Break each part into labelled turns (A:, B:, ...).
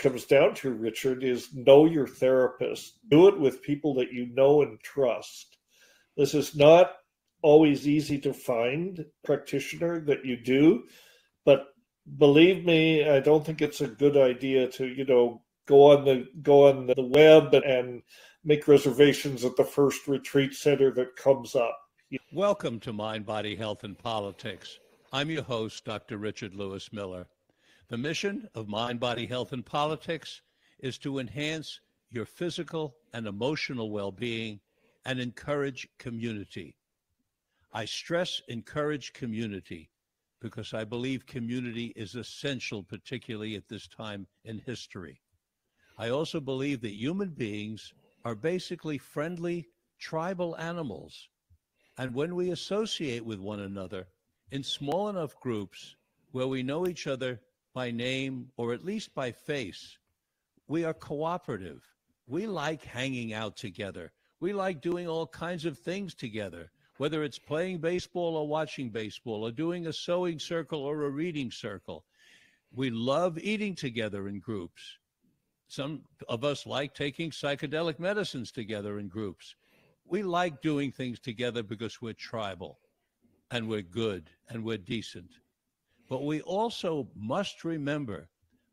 A: comes down to, Richard, is know your therapist. Do it with people that you know and trust. This is not always easy to find a practitioner that you do, but believe me, I don't think it's a good idea to, go on the web and make reservations at the first retreat center that comes up.
B: Welcome to Mind, Body, Health, and Politics. I'm your host, Dr. Richard Lewis Miller. The mission of Mind, Body, Health, and Politics is to enhance your physical and emotional well-being and encourage community. I stress encourage community because I believe community is essential, particularly at this time in history. I also believe that human beings are basically friendly tribal animals. And when we associate with one another in small enough groups where we know each other by name or at least by face, we are cooperative. We like hanging out together. We like doing all kinds of things together, whether it's playing baseball or watching baseball or doing a sewing circle or a reading circle. We love eating together in groups. Some of us like taking psychedelic medicines together in groups. We like doing things together because we're tribal and we're good and we're decent. But we also must remember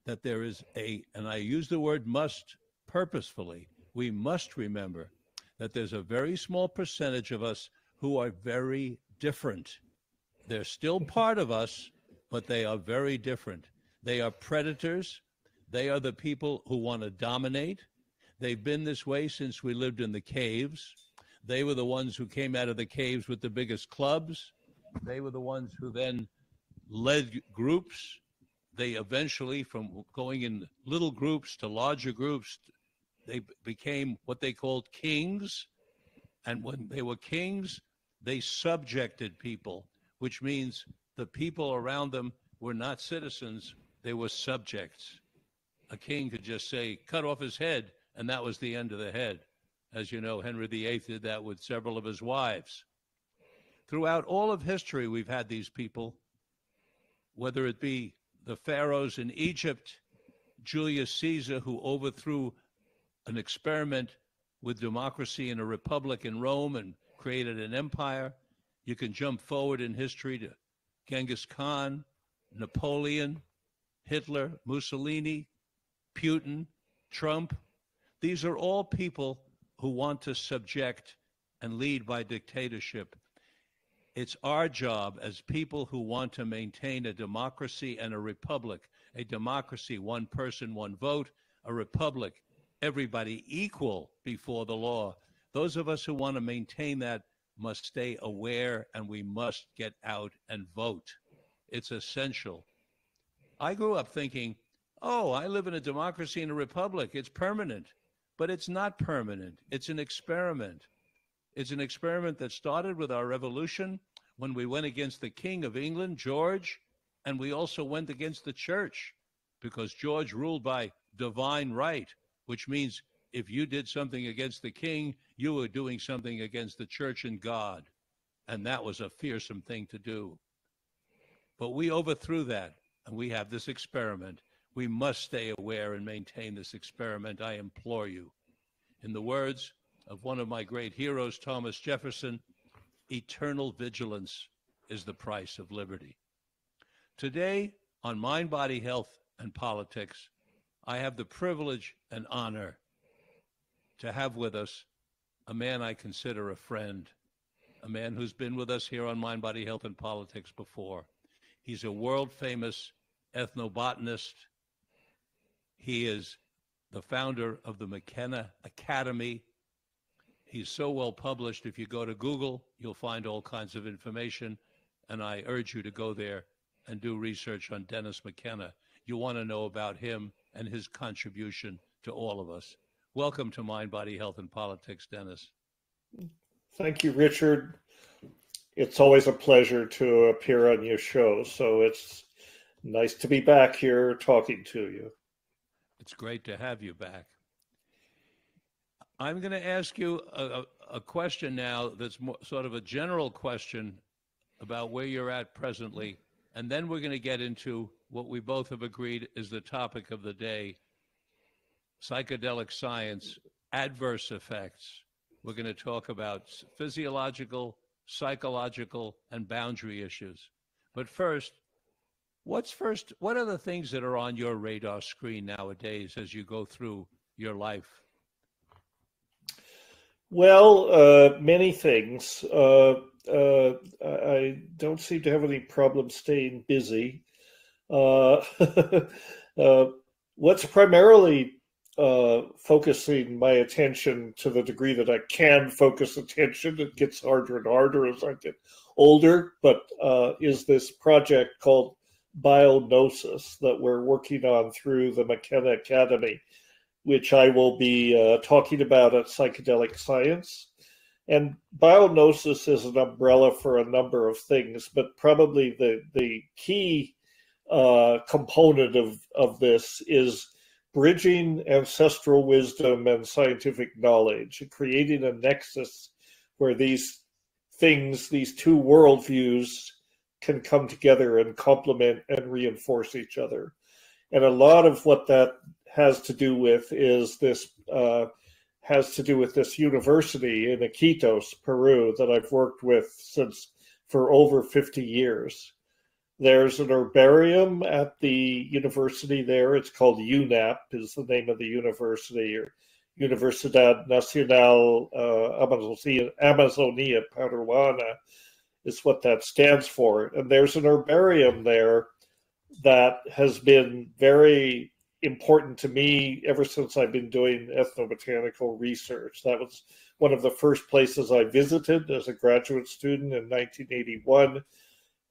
B: that there is and I use the word must purposefully, we must remember that there's a very small percentage of us who are very different. They're still part of us, but they are very different. They are predators. They are the people who want to dominate. They've been this way since we lived in the caves. They were the ones who came out of the caves with the biggest clubs. They were the ones who then led groups. They eventually, from going in little groups to larger groups, they became what they called kings. And when they were kings, they subjected people, which means the people around them were not citizens, they were subjects. A king could just say, cut off his head, and that was the end of the head. As you know, Henry VIII did that with several of his wives. Throughout all of history, we've had these people, whether it be the pharaohs in Egypt, Julius Caesar, who overthrew an experiment with democracy in a republic in Rome and created an empire. You can jump forward in history to Genghis Khan, Napoleon, Hitler, Mussolini, Putin, Trump. These are all people who want to subject and lead by dictatorship. It's our job as people who want to maintain a democracy and a republic. A democracy, one person, one vote. A republic, everybody equal before the law. Those of us who want to maintain that must stay aware, and we must get out and vote. It's essential. I grew up thinking, oh, I live in a democracy and a republic. It's permanent. But it's not permanent. It's an experiment. It's an experiment that started with our revolution when we went against the King of England, George, and we also went against the church because George ruled by divine right, which means if you did something against the king, you were doing something against the church and God. And that was a fearsome thing to do. But we overthrew that, and we have this experiment. We must stay aware and maintain this experiment, I implore you. In the words of one of my great heroes, Thomas Jefferson, eternal vigilance is the price of liberty. Today, on Mind, Body, Health, and Politics, I have the privilege and honor to have with us a man I consider a friend, a man who's been with us here on Mind, Body, Health, and Politics before. He's a world-famous ethnobotanist. He is the founder of the McKenna Academy. He's so well published, if you go to Google, you'll find all kinds of information, and I urge you to go there and do research on Dennis McKenna. You want to know about him and his contribution to all of us. Welcome to Mind, Body, Health, and Politics, Dennis.
A: Thank you, Richard. It's always a pleasure to appear on your show, so it's nice to be back here talking to you.
B: It's great to have you back. I'm going to ask you a question now that's more, sort of a general question about where you're at presently, and then we're going to get into what we both have agreed is the topic of the day, psychedelic science, adverse effects. We're going to talk about physiological, psychological, and boundary issues. But first, what are the things that are on your radar screen nowadays as you go through your life?
A: Well, many things. I don't seem to have any problem staying busy. Uh, what's primarily focusing my attention, to the degree that I can focus attention, it gets harder and harder as I get older, but is this project called Biognosis that we're working on through the McKenna Academy, which I will be talking about at Psychedelic Science. And Biognosis is an umbrella for a number of things, but probably the key component of this is bridging ancestral wisdom and scientific knowledge, creating a nexus where these things, these two worldviews, can come together and complement and reinforce each other. And a lot of what that has to do with is this university in Iquitos, Peru, that I've worked with for over 50 years. There's an herbarium at the university there. It's called UNAP, is the name of the university, or Universidad Nacional Amazonia Peruana is what that stands for. And there's an herbarium there that has been very important to me ever since I've been doing ethnobotanical research. That was one of the first places I visited as a graduate student in 1981.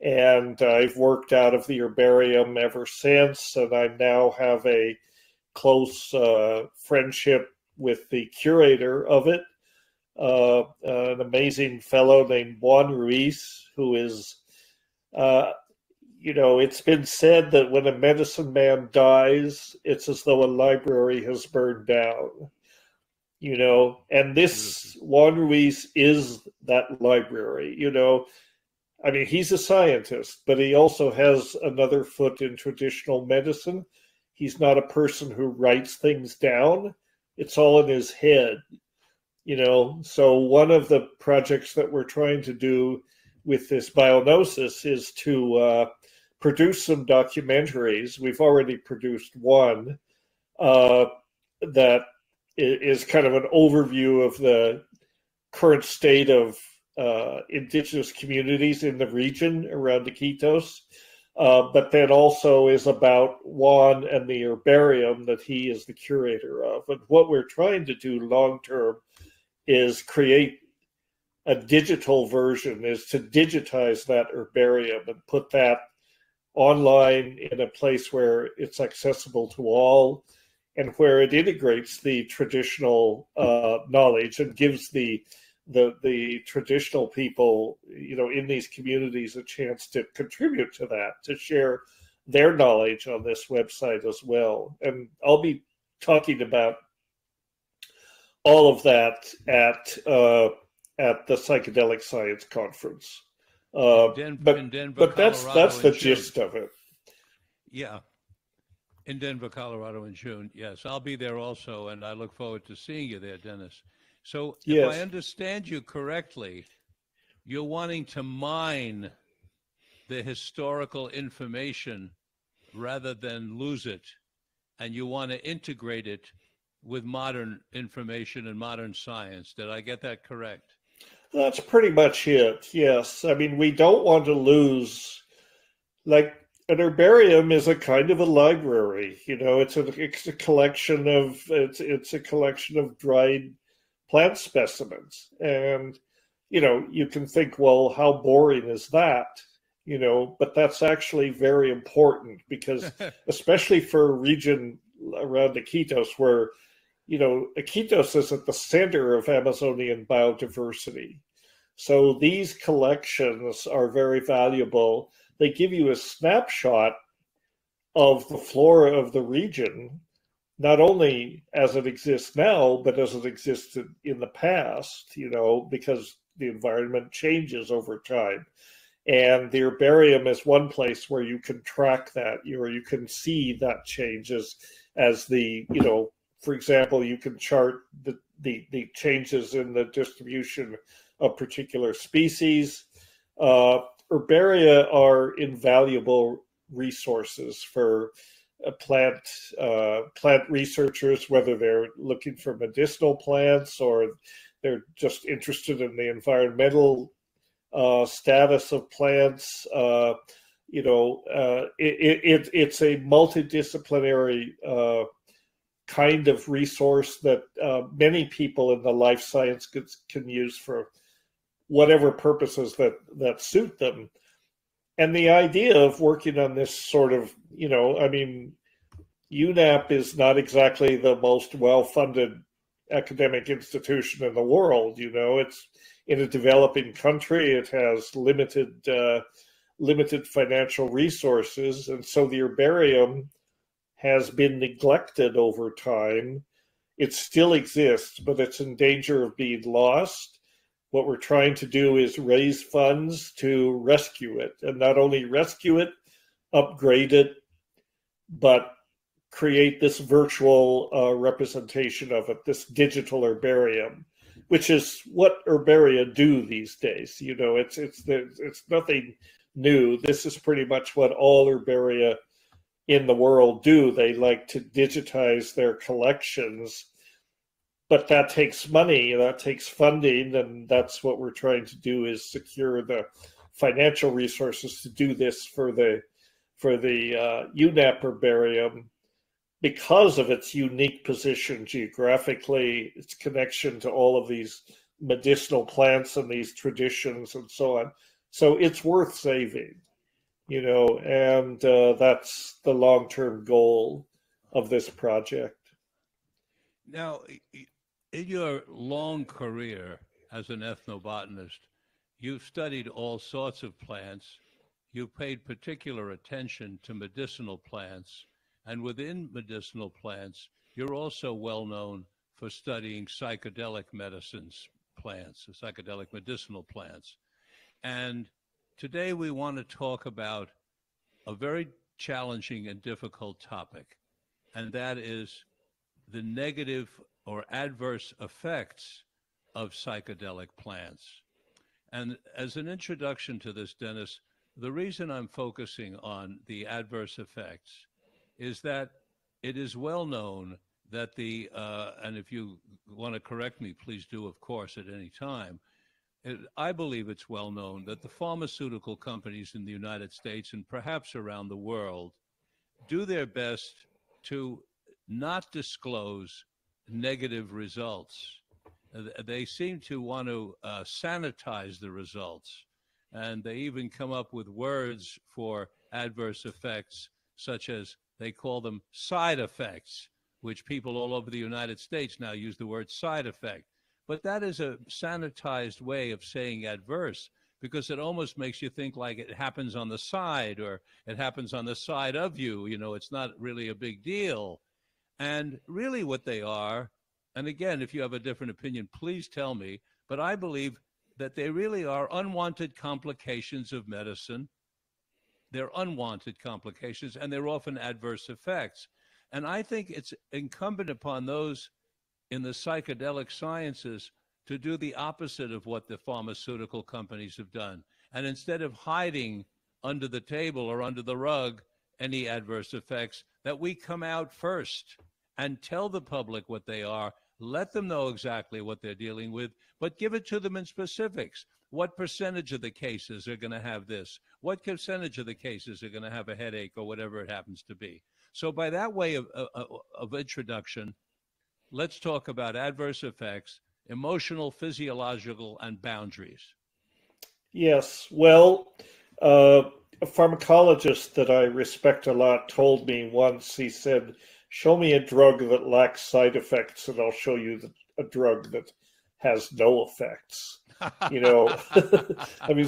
A: And I've worked out of the herbarium ever since. And I now have a close friendship with the curator of it, an amazing fellow named Juan Ruiz, who is, it's been said that when a medicine man dies, it's as though a library has burned down, and this Juan Ruiz is that library, I mean, he's a scientist, but he also has another foot in traditional medicine. He's not a person who writes things down. It's all in his head, So one of the projects that we're trying to do with this Biognosis is to produce some documentaries. We've already produced one that is kind of an overview of the current state of indigenous communities in the region around Iquitos, but then also is about Juan and the herbarium that he is the curator of. And what we're trying to do long term is create a digital version, is to digitize that herbarium and put that online in a place where it's accessible to all, and where it integrates the traditional knowledge and gives the traditional people, in these communities a chance to contribute to that, to share their knowledge on this website as well. And I'll be talking about all of that at the Psychedelic Science Conference.
B: In Denver,
A: but that's the gist of it.
B: Yeah. In Denver, Colorado in June. Yes, I'll be there also, and I look forward to seeing you there, Dennis. So if I understand you correctly, you're wanting to mine the historical information rather than lose it, and you want to integrate it with modern information and modern science. Did I get that correct?
A: That's pretty much it, yes. I mean, we don't want to lose, like, an herbarium is a kind of a library. It's a collection of dried plant specimens. And, you can think, well, how boring is that? But that's actually very important, because especially for a region around Iquitos where, Iquitos is at the center of Amazonian biodiversity. So these collections are very valuable. They give you a snapshot of the flora of the region, not only as it exists now, but as it existed in the past, because the environment changes over time. And the herbarium is one place where you can track that, or you can see that changes as the, For example, you can chart the changes in the distribution of particular species. Herbaria are invaluable resources for plant researchers, whether they're looking for medicinal plants or they're just interested in the environmental status of plants. It's a multidisciplinary kind of resource that many people in the life science can use for whatever purposes that suit them. And the idea of working on this sort of, UNAP is not exactly the most well-funded academic institution in the world. It's in a developing country. It has limited financial resources. And so the herbarium has been neglected over time. It still exists, but it's in danger of being lost. What we're trying to do is raise funds to rescue it, and not only rescue it, upgrade it, but create this virtual representation of it, this digital herbarium, which is what herbaria do these days. It's nothing new. This is pretty much what all herbaria in the world do. They like to digitize their collections, but that takes money, that takes funding, and that's what we're trying to do, is secure the financial resources to do this for the UNAP herbarium, because of its unique position geographically, its connection to all of these medicinal plants and these traditions and so on. So it's worth saving, and that's the long-term goal of this project.
B: Now, in your long career as an ethnobotanist, you've studied all sorts of plants. You've paid particular attention to medicinal plants. And within medicinal plants, you're also well known for studying psychedelic plants, psychedelic medicinal plants. And today we want to talk about a very challenging and difficult topic, and that is the negative or adverse effects of psychedelic plants. And as an introduction to this, Dennis, the reason I'm focusing on the adverse effects is that it is well known that and if you want to correct me, please do, of course, at any time. I believe it's well known that the pharmaceutical companies in the United States and perhaps around the world do their best to not disclose negative results. They seem to want to sanitize the results, and they even come up with words for adverse effects, such as they call them side effects, which people all over the United States now use the word side effect. But that is a sanitized way of saying adverse, because it almost makes you think like it happens on the side, or it happens on the side of you. It's not really a big deal. And really what they are, and again, if you have a different opinion, please tell me, but I believe that they really are unwanted complications of medicine. They're unwanted complications, and they're often adverse effects. And I think it's incumbent upon those in the psychedelic sciences to do the opposite of what the pharmaceutical companies have done. And instead of hiding under the table or under the rug any adverse effects, that we come out first and tell the public what they are, let them know exactly what they're dealing with, but give it to them in specifics. What percentage of the cases are going to have this? What percentage of the cases are going to have a headache, or whatever it happens to be? So by that way of introduction, let's talk about adverse effects, emotional, physiological, and boundaries.
A: Yes. Well, a pharmacologist that I respect a lot told me once, he said, "Show me a drug that lacks side effects, and I'll show you a drug that has no effects."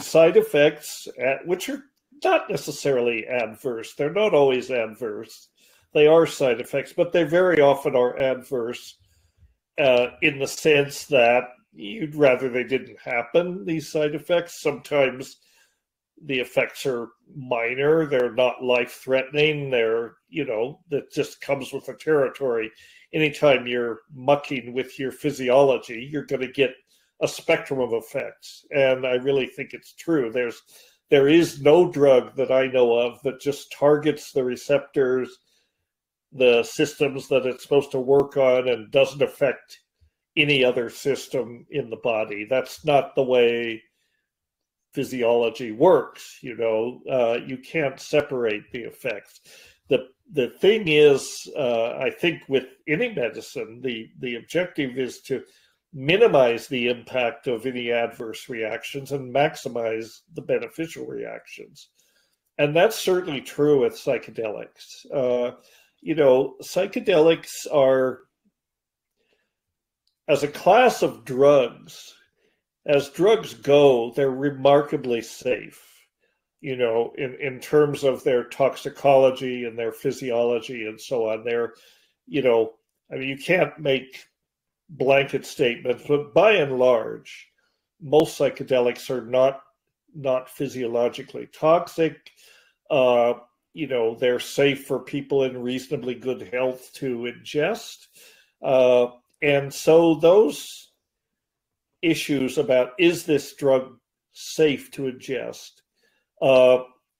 A: Side effects, which are not necessarily adverse. They're not always adverse. They are side effects, but they very often are adverse in the sense that you'd rather they didn't happen, these side effects. Sometimes the effects are minor. They're not life-threatening. That just comes with the territory. anytime you're mucking with your physiology, you're going to get a spectrum of effects. And I really think it's true. There is no drug that I know of that just targets the receptors, the systems that it's supposed to work on, and doesn't affect any other system in the body. That's not the way physiology works. You can't separate the effects. The thing is, I think with any medicine, the objective is to minimize the impact of any adverse reactions and maximize the beneficial reactions. And that's certainly true with psychedelics. Psychedelics are, as a class of drugs, as drugs go, they're remarkably safe, in terms of their toxicology and their physiology and so on. You can't make blanket statements, but by and large, most psychedelics are not physiologically toxic. They're safe for people in reasonably good health to ingest. And so those issues about, is this drug safe to ingest,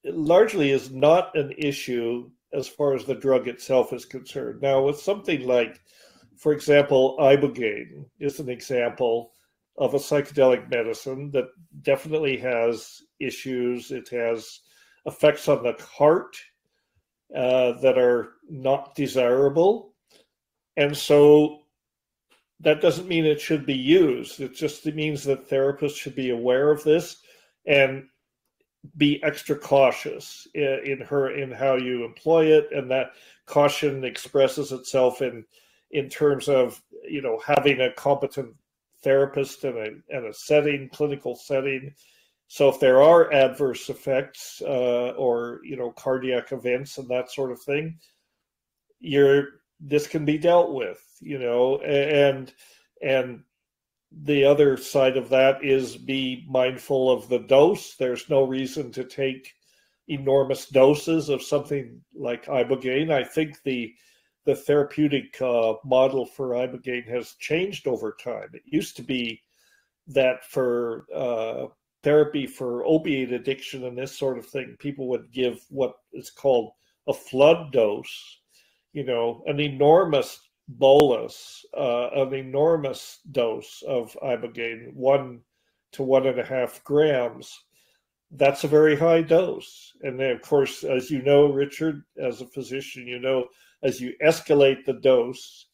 A: largely is not an issue as far as the drug itself is concerned. Now, with something like, for example, ibogaine is an example of a psychedelic medicine that definitely has issues. It has effects on the heart that are not desirable. And so that doesn't mean it should be used. It means that therapists should be aware of this and be extra cautious in how you employ it. And that caution expresses itself in terms of, having a competent therapist in a setting, clinical setting. So if there are adverse effects or cardiac events and that sort of thing, this can be dealt with, and the other side of that is be mindful of the dose. There's no reason to take enormous doses of something like ibogaine. I think the therapeutic model for ibogaine has changed over time. It used to be that for therapy for opiate addiction and this sort of thing, people would give what is called a flood dose, an enormous bolus, an enormous dose of ibogaine, 1 to 1.5 grams. That's a very high dose. And then, of course, as you know, Richard, as a physician, as you escalate the dose,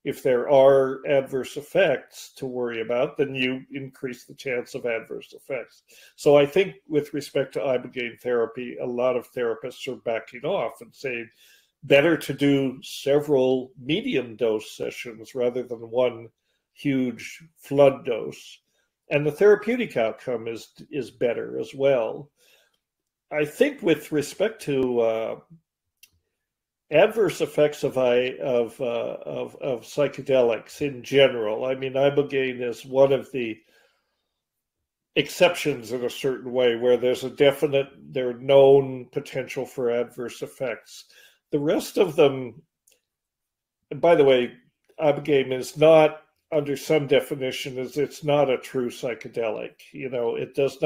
A: if there are adverse effects to worry about, then you increase the chance of adverse effects. So I think with respect to ibogaine therapy, a lot of therapists are backing off and saying, better to do several medium dose sessions rather than one huge flood dose. And the therapeutic outcome is better as well. I think with respect to adverse effects of psychedelics in general, ibogaine is one of the exceptions in a certain way where there's there are known potential for adverse effects. The rest of them, and by the way, ibogaine is not, under some definition, it's not a true psychedelic. It does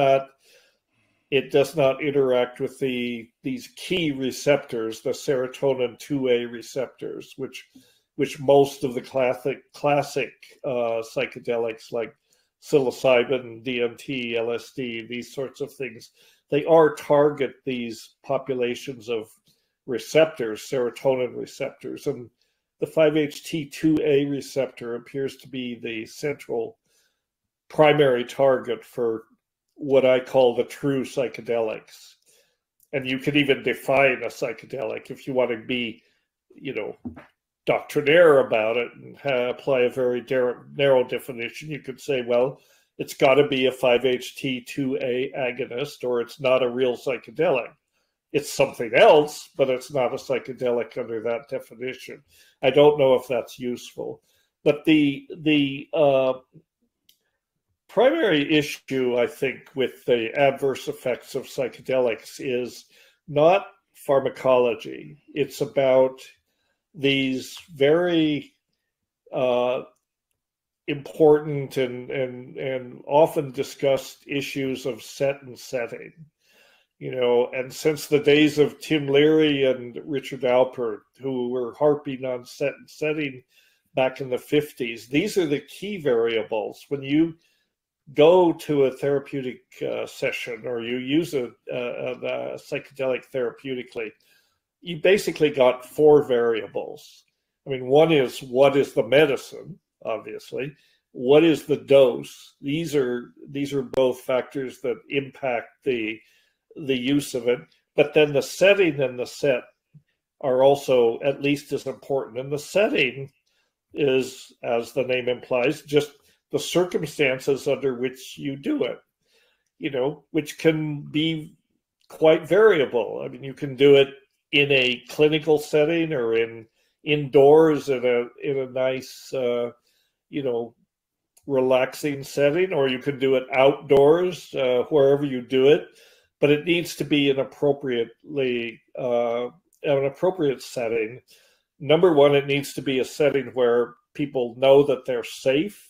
A: not interact with these key receptors, the serotonin 2A receptors, which most of the classic psychedelics like psilocybin, DMT, LSD, these sorts of things, they target these populations of receptors, serotonin receptors, and the 5-HT2A receptor appears to be the central primary target for what I call the true psychedelics. And you could even define a psychedelic if you want to be, doctrinaire about it and apply a very narrow definition. You could say, well, it's got to be a 5-HT2A agonist or it's not a real psychedelic. It's something else, but it's not a psychedelic under that definition. I don't know if that's useful. But the primary issue, I think, with the adverse effects of psychedelics is not pharmacology. It's about these very important and often discussed issues of set and setting. And since the days of Tim Leary and Richard Alpert, who were harping on set and setting back in the 50s, these are the key variables. When you go to a therapeutic session, or you use a psychedelic therapeutically, you basically got 4 variables. I mean, one is, what is the medicine, obviously? What is the dose? These are both factors that impact the use of it. But then the setting and the set are also at least as important. And the setting is, as the name implies, just the circumstances under which you do it, which can be quite variable. I mean, you can do it in a clinical setting or indoors in a nice, relaxing setting, or you can do it outdoors, wherever you do it. But it needs to be an appropriate setting. Number one, it needs to be a setting where people know that they're safe,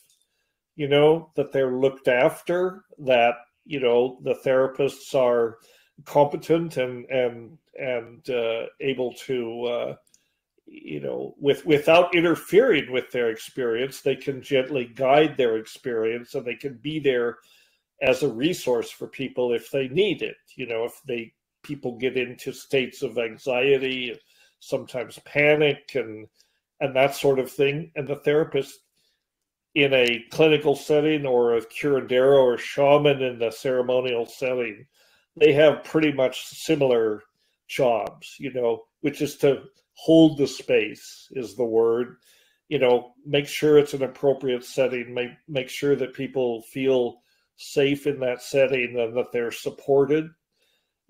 A: that they're looked after, that, the therapists are competent and able to, without interfering with their experience, they can gently guide their experience, and they can be there as a resource for people if they need it. If people get into states of anxiety, sometimes panic and that sort of thing, and the therapist in a clinical setting, or a curandero or shaman in the ceremonial setting, they have pretty much similar jobs, which is to hold the space is the word, make sure it's an appropriate setting, make sure that people feel safe in that setting, and that they're supported,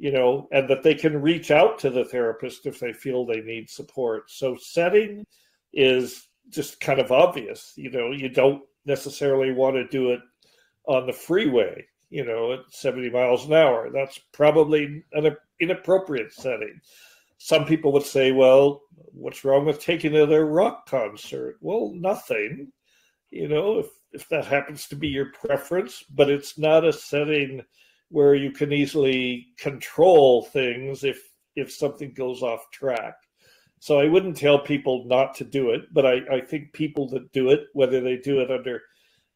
A: and that they can reach out to the therapist if they feel they need support. So setting is just kind of obvious. You don't necessarily want to do it on the freeway, at 70 miles an hour. That's probably an inappropriate setting. Some people would say, well, what's wrong with taking it to a rock concert? Well, nothing, if that happens to be your preference, but it's not a setting where you can easily control things if something goes off track. So I wouldn't tell people not to do it, but I think people that do it, whether they do it under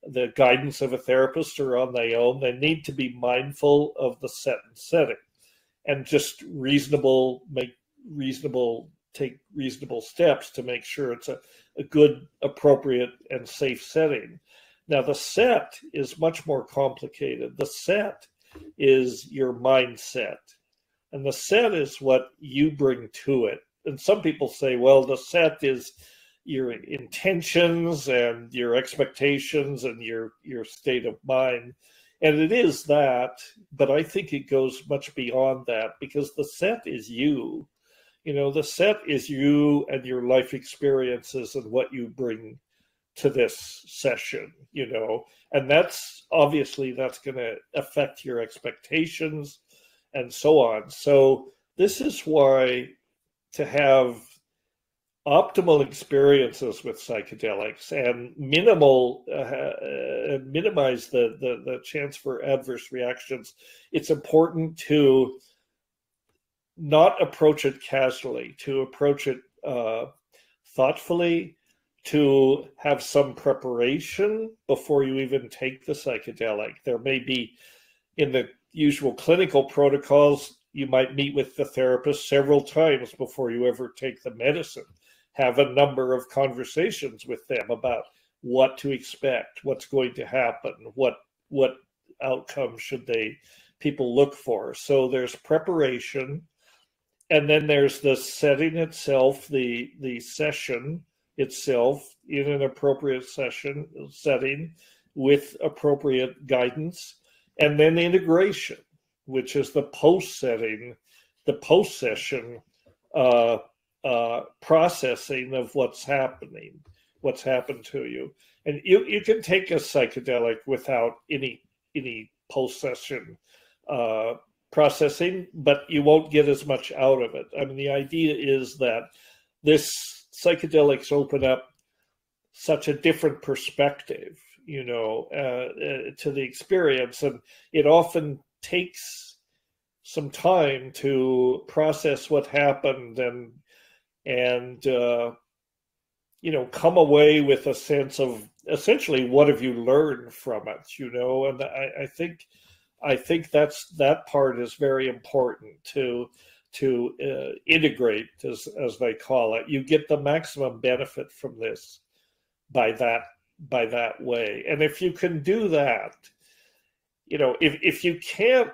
A: the guidance of a therapist or on their own, they need to be mindful of the set and setting, and just take reasonable steps to make sure it's a good, appropriate, and safe setting. Now, the set is much more complicated. The set is your mindset, and the set is what you bring to it. And some people say, well, the set is your intentions and your expectations and your state of mind. And it is that, but I think it goes much beyond that, because the set is you. The set is you and your life experiences and what you bring to this session, and that's going to affect your expectations and so on. So this is why, to have optimal experiences with psychedelics and minimize the chance for adverse reactions, it's important to not approach it casually, to approach it thoughtfully, to have some preparation before you even take the psychedelic. There may be, in the usual clinical protocols, you might meet with the therapist several times before you ever take the medicine. Have a number of conversations with them about what to expect, what's going to happen, what outcomes should people look for. So there's preparation, and then there's the setting itself, the session itself in an appropriate setting with appropriate guidance, and then integration, which is the post-session processing of what's happened to you. And you can take a psychedelic without any post-session processing, but you won't get as much out of it. I mean, the idea is that psychedelics open up such a different perspective, to the experience. And it often takes some time to process what happened and come away with a sense of essentially what have you learned from it, and I think that part is very important to integrate, as they call it. You get the maximum benefit from this by that way. And if you can do that, if you can't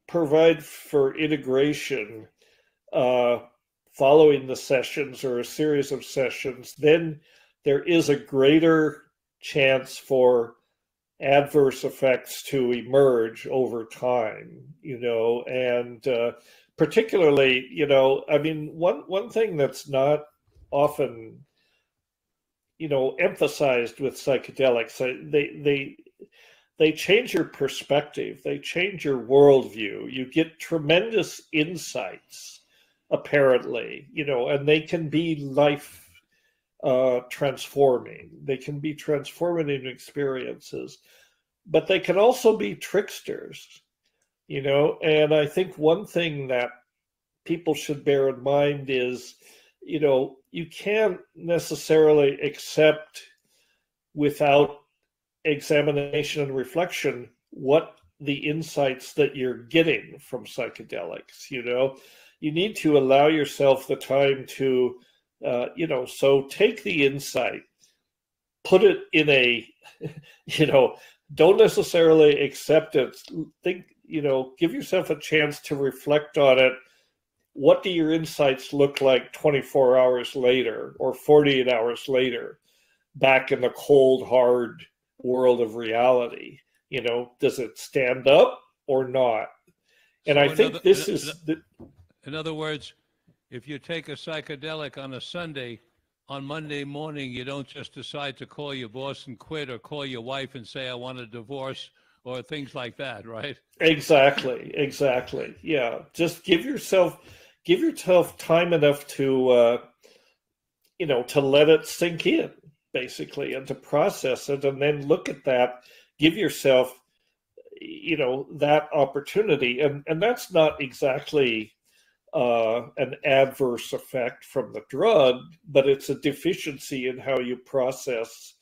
A: provide for integration following the sessions or a series of sessions, then there is a greater chance for adverse effects to emerge over time, and particularly, one thing that's not often, emphasized with psychedelics, they change your perspective, they change your worldview. You get tremendous insights, apparently, and they can be life transforming. They can be transformative experiences, but they can also be tricksters, and I think one thing that people should bear in mind is, you can't necessarily accept without examination and reflection what the insights that you're getting from psychedelics. You need to allow yourself the time to so take the insight, put it in a, don't necessarily accept it. Think, give yourself a chance to reflect on it. What do your insights look like 24 hours later or 48 hours later, back in the cold, hard world of reality? Does it stand up or not? And so I think this is...
B: In other words, if you take a psychedelic on a Sunday, on Monday morning, you don't just decide to call your boss and quit, or call your wife and say, I want a divorce, or things like that, right?
A: Exactly. Yeah. Just give yourself time enough to, to let it sink in, basically, and to process it, and then look at that, give yourself, that opportunity. And that's not exactly an adverse effect from the drug, but it's a deficiency in how you process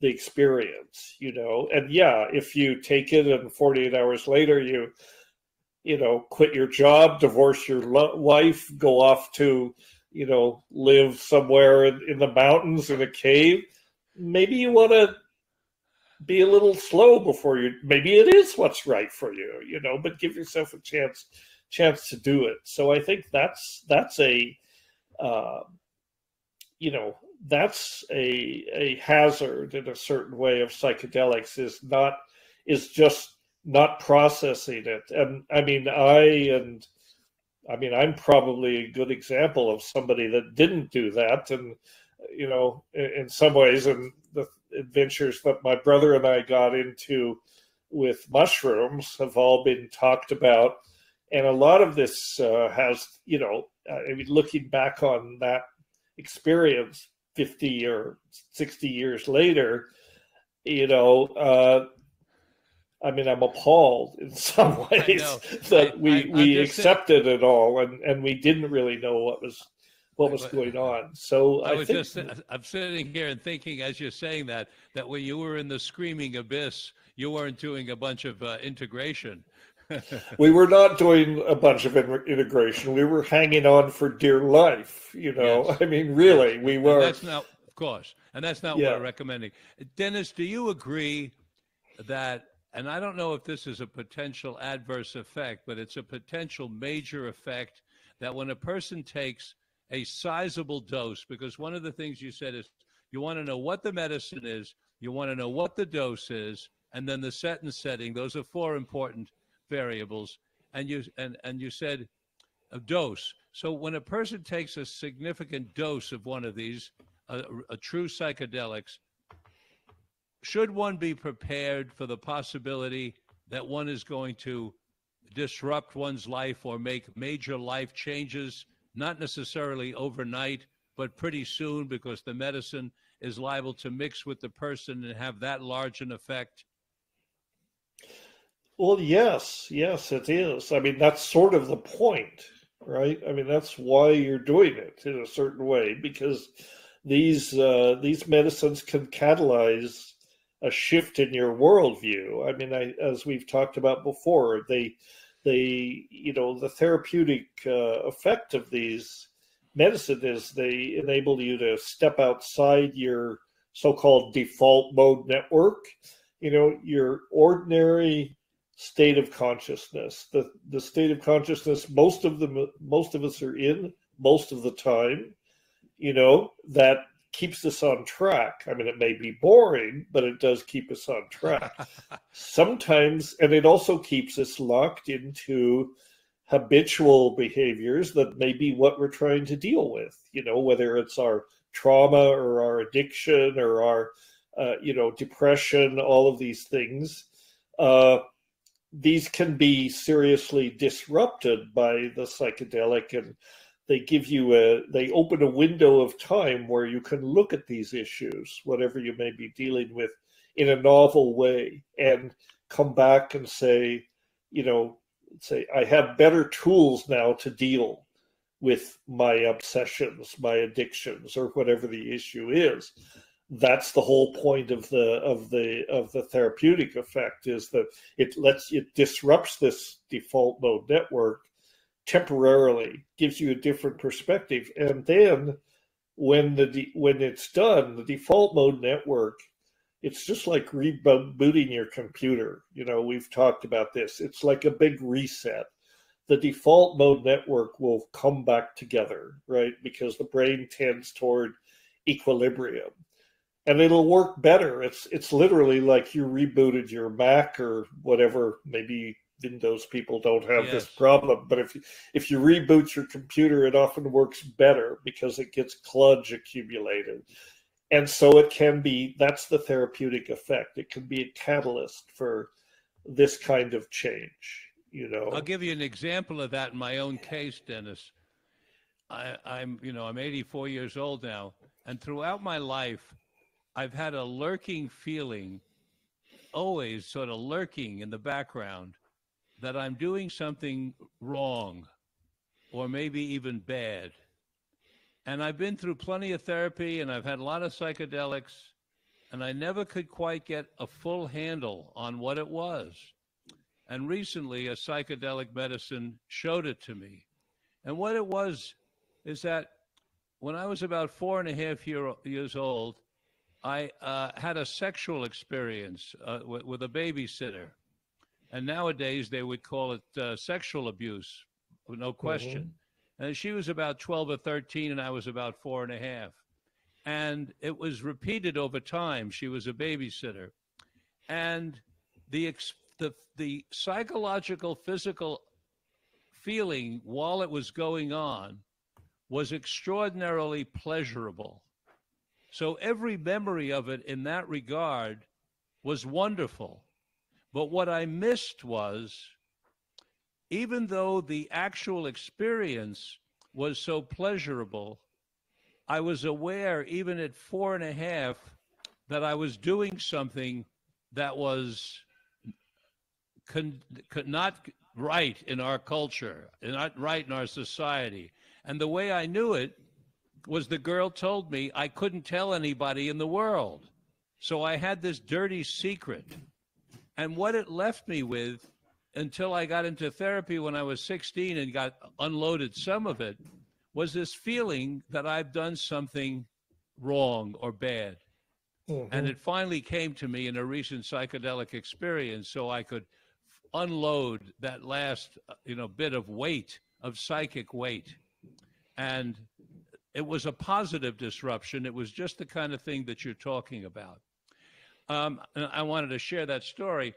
A: the experience, and yeah, if you take it and 48 hours later you quit your job, divorce your wife, go off to live somewhere in the mountains in a cave, maybe you want to be a little slow before maybe it is what's right for you, but give yourself a chance to do it. So I think that's a that's a hazard in a certain way of psychedelics, is just not processing it. And I'm probably a good example of somebody that didn't do that. And in some ways, and the adventures that my brother and I got into with mushrooms have all been talked about. And a lot of this has, looking back on that experience 50 or 60 years later, I'm appalled in some ways that we accepted it all, and we didn't really know what was going on. So
B: I'm sitting here and thinking, as you're saying that when you were in the screaming abyss, you weren't doing a bunch of integration.
A: We were not doing a bunch of integration. We were hanging on for dear life, Yes. Really, we were.
B: And that's not, of course, and that's not what I'm recommending. Dennis, do you agree that, and I don't know if this is a potential adverse effect, but it's a potential major effect, that when a person takes a sizable dose, because one of the things you said is you want to know what the medicine is, you want to know what the dose is, and then the set and setting. Those are four important variables. And you said a dose. So when a person takes a significant dose of one of these, a true psychedelics, should one be prepared for the possibility that one is going to disrupt one's life or make major life changes, not necessarily overnight, but pretty soon, because the medicine is liable to mix with the person and have that large an effect?
A: Well, yes, it is. I mean, that's sort of the point, right? I mean, that's why you're doing it in a certain way, because these medicines can catalyze a shift in your worldview. I mean, as we've talked about before, the therapeutic effect of these medicine is they enable you to step outside your so-called default mode network, your ordinary state of consciousness, the state of consciousness most of us are in most of the time, that keeps us on track. I mean, it may be boring, but it does keep us on track sometimes. And it also keeps us locked into habitual behaviors that may be what we're trying to deal with, whether it's our trauma or our addiction or our, depression, all of these things. These can be seriously disrupted by the psychedelic, and they open a window of time where you can look at these issues, whatever you may be dealing with, in a novel way and come back and say, I have better tools now to deal with my obsessions, my addictions, or whatever the issue is. That's the whole point of the therapeutic effect, is that it disrupts this default mode network temporarily, gives you a different perspective, and then when it's done, the default mode network, it's just like rebooting your computer. We've talked about this. It's like a big reset. The default mode network will come back together, right? Because the brain tends toward equilibrium. And it'll work better. It's literally like you rebooted your Mac or whatever. Maybe Windows people don't have this problem, but if you reboot your computer, it often works better because it gets kludge accumulated. And so that's the therapeutic effect. It can be a catalyst for this kind of change,
B: I'll give you an example of that in my own case, Dennis. I'm 84 years old now, and throughout my life, I've had a lurking feeling, always sort of lurking in the background, that I'm doing something wrong or maybe even bad. And I've been through plenty of therapy and I've had a lot of psychedelics, and I never could quite get a full handle on what it was. And recently, a psychedelic medicine showed it to me. And what it was is that when I was about 4.5 years old, I had a sexual experience with a babysitter. And nowadays, they would call it sexual abuse, no question. Mm-hmm. And she was about 12 or 13, and I was about 4.5. And it was repeated over time. She was a babysitter. And the psychological, physical feeling while it was going on was extraordinarily pleasurable. So every memory of it in that regard was wonderful. But what I missed was, even though the actual experience was so pleasurable, I was aware, even at 4.5, that I was doing something that was not right in our culture, not right in our society. And the way I knew it was the girl told me I couldn't tell anybody in the world. So I had this dirty secret. And what it left me with, until I got into therapy when I was 16 and got unloaded some of it, was this feeling that I've done something wrong or bad. Mm-hmm. And it finally came to me in a recent psychedelic experience, so I could unload that last, bit of weight, of psychic weight. And it was a positive disruption. It was just the kind of thing that you're talking about. And I wanted to share that story.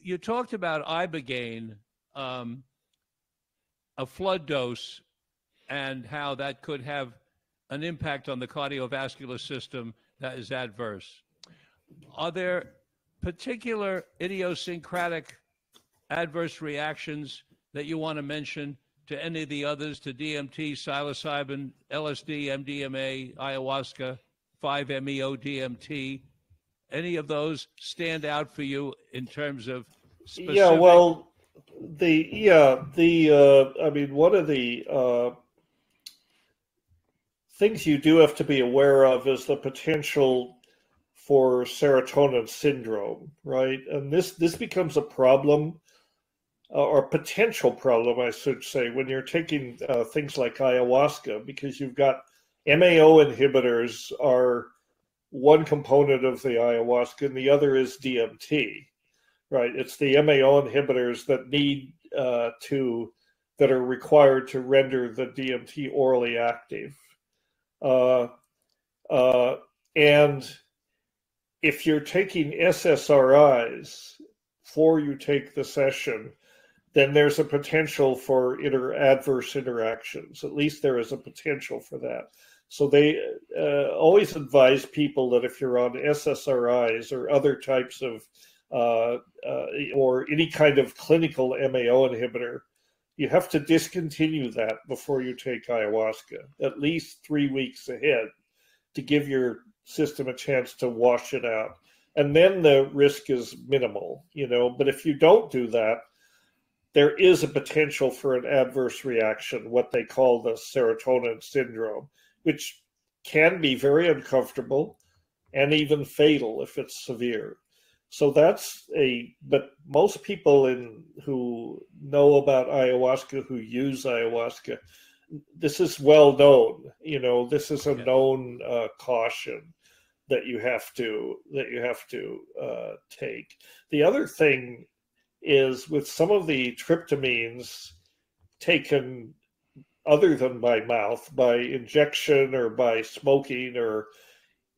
B: You talked about Ibogaine, a flood dose, and how that could have an impact on the cardiovascular system that is adverse. Are there particular idiosyncratic adverse reactions that you want to mention to any of the others, to DMT, psilocybin, LSD, MDMA, ayahuasca? 5-MeO-DMT? Any of those stand out for you in terms of specific?
A: Yeah, well, I mean, one of the things you do have to be aware of is the potential for serotonin syndrome, right? And this becomes a problem, or potential problem, I should say, when you're taking things like ayahuasca, because you've got MAO inhibitors are one component of the ayahuasca, and the other is DMT, right? It's the MAO inhibitors that that are required to render the DMT orally active. And if you're taking SSRIs before you take the session, then there's a potential for adverse interactions. At least there is a potential for that. So they always advise people that if you're on SSRIs or other types of, or any kind of clinical MAO inhibitor, you have to discontinue that before you take ayahuasca, at least 3 weeks ahead, to give your system a chance to wash it out. And then the risk is minimal, but if you don't do that, there is a potential for an adverse reaction, what they call the serotonin syndrome, which can be very uncomfortable and even fatal if it's severe. So but most people who know about ayahuasca, who use ayahuasca, this is well known. This is a known caution that you have to take. The other thing is with some of the tryptamines taken other than by mouth, by injection or by smoking or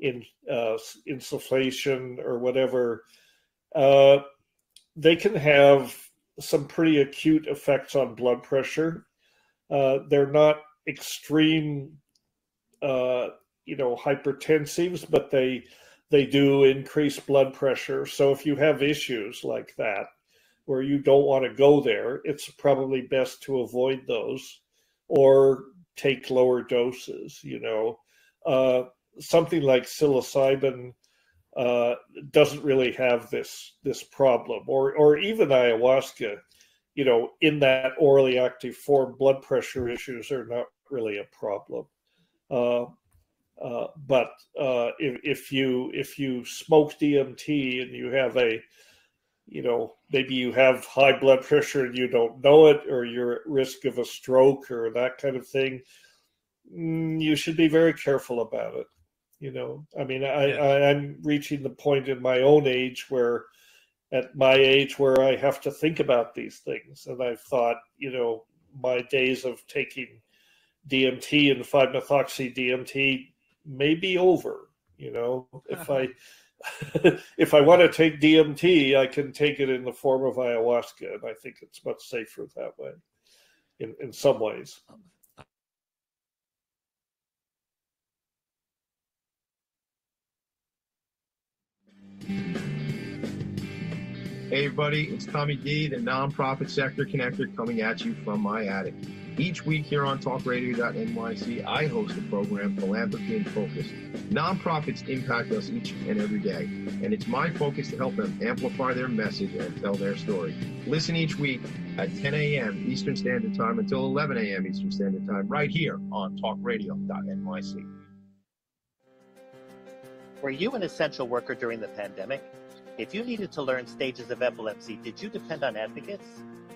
A: insufflation or whatever, they can have some pretty acute effects on blood pressure. They're not extreme, hypertensives, but they do increase blood pressure. So if you have issues like that, where you don't want to go there, it's probably best to avoid those or take lower doses. Something like psilocybin doesn't really have this problem, or even ayahuasca. In that orally active form, blood pressure issues are not really a problem. But if you smoke DMT and you have maybe you have high blood pressure and you don't know it, or you're at risk of a stroke or that kind of thing, you should be very careful about it. I mean, I'm reaching the point in my own age where I have to think about these things. And I've thought, my days of taking DMT and 5-methoxy DMT may be over. If I want to take DMT, I can take it in the form of ayahuasca, and I think it's much safer that way, in some ways.
C: Hey everybody, it's Tommy D, the nonprofit sector connector, coming at you from my attic. Each week here on talkradio.nyc, I host the program Philanthropy in Focus. Nonprofits impact us each and every day, and it's my focus to help them amplify their message and tell their story. Listen each week at 10 a.m. Eastern Standard Time until 11 a.m. Eastern Standard Time, right here on talkradio.nyc.
D: Were you an essential worker during the pandemic? If you needed to learn stages of epilepsy, did you depend on advocates?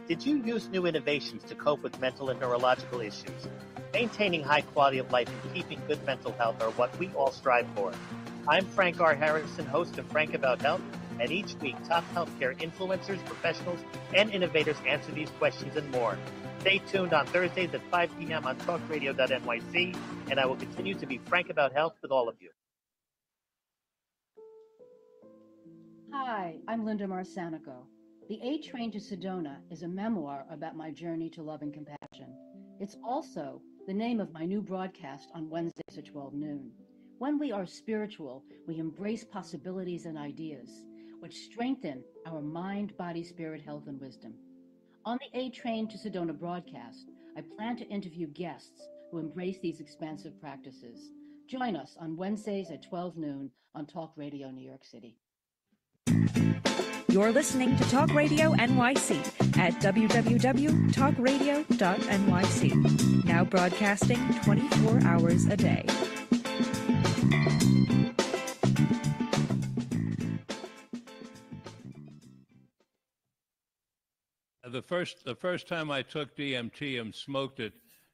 D: Did you use new innovations to cope with mental and neurological issues? Maintaining high quality of life and keeping good mental health are what we all strive for. I'm Frank R. Harrison, host of Frank About Health, and each week top healthcare influencers, professionals, and innovators answer these questions and more. Stay tuned on Thursdays at 5 p.m. on talkradio.nyc, and I will continue to be frank about health with all of you.
E: Hi, I'm Linda Marcanico. The A Train to Sedona is a memoir about my journey to love and compassion. It's also the name of my new broadcast on Wednesdays at 12 noon. When we are spiritual, we embrace possibilities and ideas, which strengthen our mind, body, spirit, health, and wisdom. On the A Train to Sedona broadcast, I plan to interview guests who embrace these expansive practices. Join us on Wednesdays at 12 noon on Talk Radio New York City.
F: You're listening to Talk Radio NYC at www.talkradio.nyc. Now broadcasting 24 hours a day.
B: The first time I took DMT and smoked it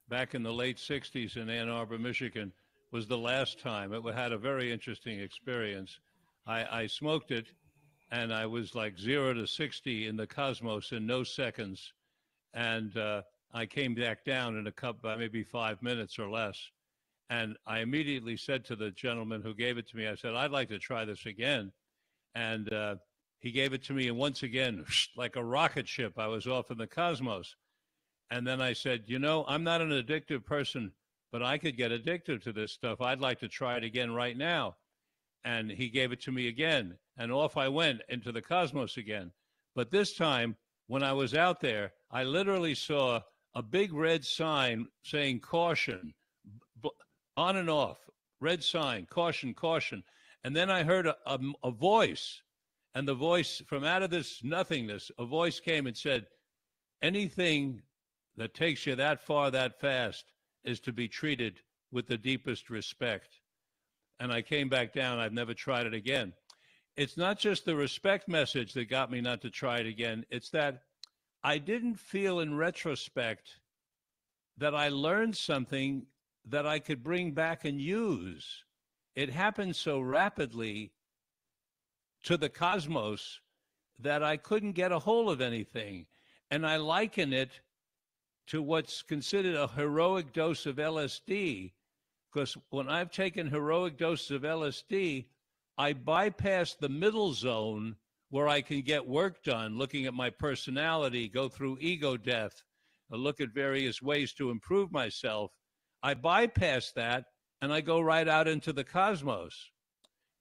B: back in the late 60s in Ann Arbor, Michigan, was the last time. It had a very interesting experience. I smoked it, and I was like 0 to 60 in the cosmos in no seconds. And I came back down in maybe 5 minutes or less. And I immediately said to the gentleman who gave it to me, I said, I'd like to try this again. And he gave it to me, and once again, like a rocket ship, I was off in the cosmos. And then I said, I'm not an addictive person, but I could get addicted to this stuff. I'd like to try it again right now. And he gave it to me again, and off I went into the cosmos again. But this time, when I was out there, I literally saw a big red sign saying caution, on and off, red sign, caution, caution. And then I heard a voice, and the voice from out of this nothingness, a voice came and said, anything that takes you that far, that fast, is to be treated with the deepest respect. And I came back down. I've never tried it again. It's not just the respect message that got me not to try it again. It's that I didn't feel in retrospect that I learned something that I could bring back and use. It happened so rapidly to the cosmos that I couldn't get a hold of anything. And I liken it to what's considered a heroic dose of LSD, because when I've taken heroic doses of LSD, I bypass the middle zone where I can get work done, looking at my personality, go through ego death, look at various ways to improve myself. I bypass that, and I go right out into the cosmos.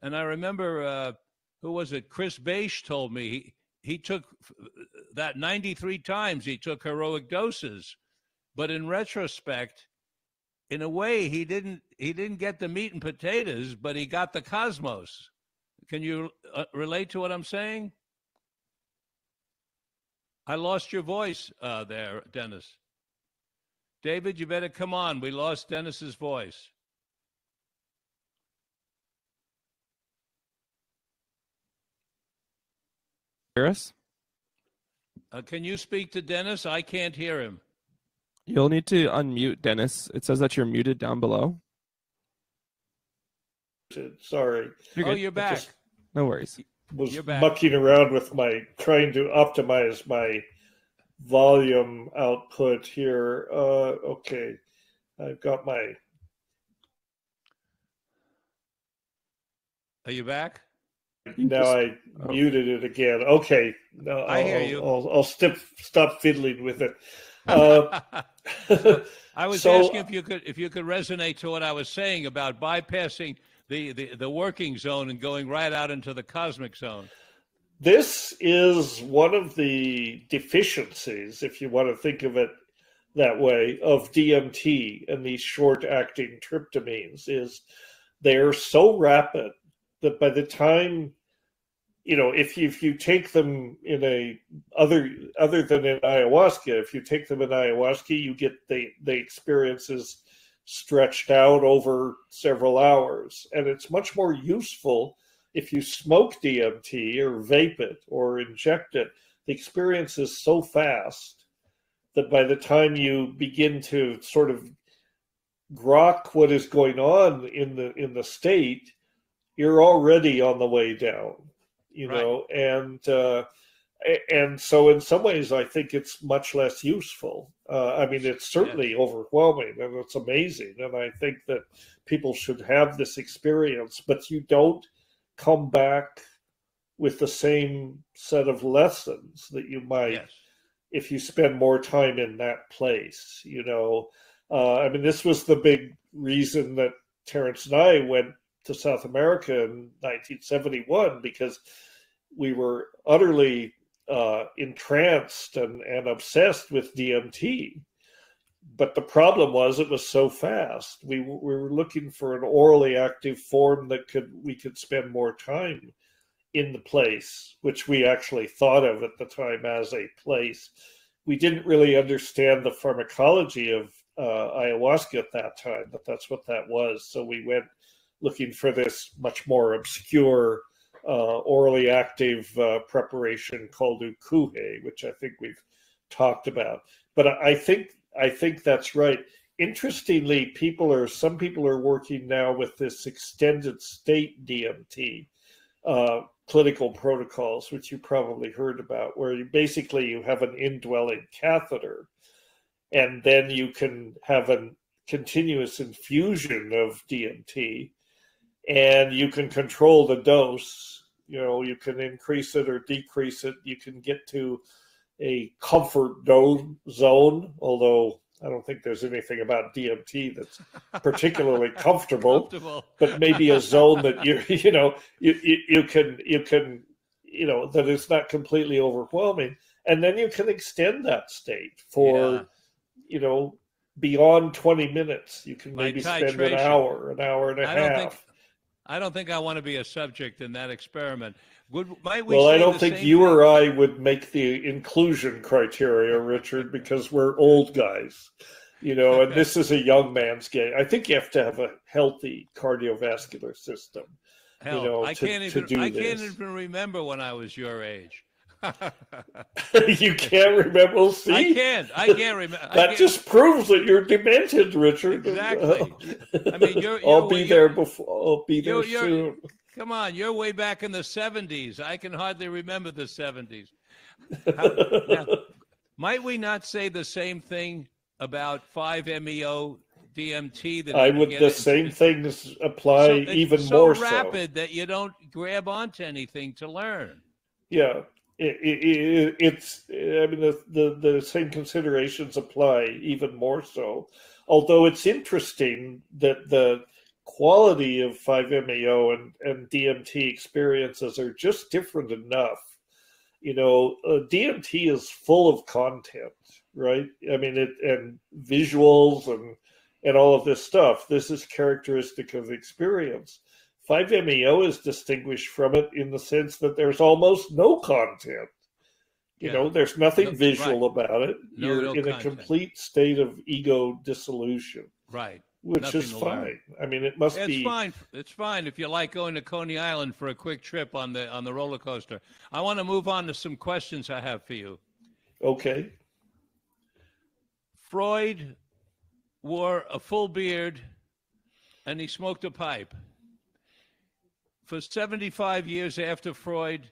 B: And I remember, who was it? Chris Beisch told me he took that 93 times he took heroic doses. But in retrospect, in a way, he didn't get the meat and potatoes, but he got the cosmos. Can you relate to what I'm saying? I lost your voice there, Dennis. David, you better come on. We lost Dennis's voice.
G: Hear us?
B: Can you speak to Dennis? I can't hear him.
G: You'll need to unmute, Dennis. It says that you're muted down below.
A: Sorry.
B: You're back.
G: No worries.
A: Was mucking around with trying to optimize my volume output here. Okay. I've got my...
B: Are you back?
A: Now I muted it again. Okay. No,
B: I hear you.
A: I'll stop fiddling with it.
B: I was asking if you could resonate to what I was saying about bypassing the working zone and going right out into the cosmic zone.
A: This is one of the deficiencies, if you want to think of it that way, of DMT and these short-acting tryptamines, is they're so rapid that by the time, if you take them in other than in ayahuasca, if you take them in ayahuasca, you get the experiences stretched out over several hours. And it's much more useful if you smoke DMT or vape it or inject it. The experience is so fast that by the time you begin to sort of grok what is going on in the state, you're already on the way down, and so in some ways I think it's much less useful. It's certainly overwhelming and it's amazing, and I think that people should have this experience, but you don't come back with the same set of lessons that you might if you spend more time in that place. This was the big reason that Terence and I went to South America in 1971, because we were utterly entranced and obsessed with DMT. But the problem was it was so fast. We were looking for an orally active form that we could spend more time in the place, which we actually thought of at the time as a place. We didn't really understand the pharmacology of ayahuasca at that time, but that's what that was. So we went looking for this much more obscure orally active preparation called ukuhe, which I think we've talked about. But I think that's right. Interestingly, some people are working now with this extended state DMT clinical protocols, which you probably heard about, where you have an indwelling catheter, and then you can have a continuous infusion of DMT, and you can control the dose. You can increase it or decrease it. You can get to a comfort zone, although I don't think there's anything about DMT that's particularly comfortable, but maybe a zone that you can that is not completely overwhelming, and then you can extend that state for beyond 20 minutes. You can maybe spend an hour and a half.
B: I don't think I want to be a subject in that experiment.
A: I don't think you or I would make the inclusion criteria, Richard, because we're old guys, and this is a young man's game. I think you have to have a healthy cardiovascular system.
B: I can't even remember when I was your age.
A: You can't remember? Well, see?
B: I can't remember.
A: That just proves that you're demented, Richard.
B: Exactly. I mean,
A: I'll be there soon.
B: Come on, you're way back in the 70s. I can hardly remember the 70s. Now, might we not say the same thing about 5-MeO DMT?
A: The same things apply, even more so.
B: It's so rapid that you don't grab onto anything to learn.
A: Yeah. The same considerations apply, even more so. Although it's interesting that the quality of 5-MeO and DMT experiences are just different enough. DMT is full of content, right? I mean, and visuals and all of this stuff. This is characteristic of the experience. 5-MeO is distinguished from it in the sense that there's almost no content. There's nothing visual about it. You're in a complete state of ego dissolution.
B: Right.
A: Which is fine. I mean, it must be.
B: It's fine if you like going to Coney Island for a quick trip on the roller coaster. I want to move on to some questions I have for you.
A: Okay.
B: Freud wore a full beard and he smoked a pipe. For 75 years after Freud,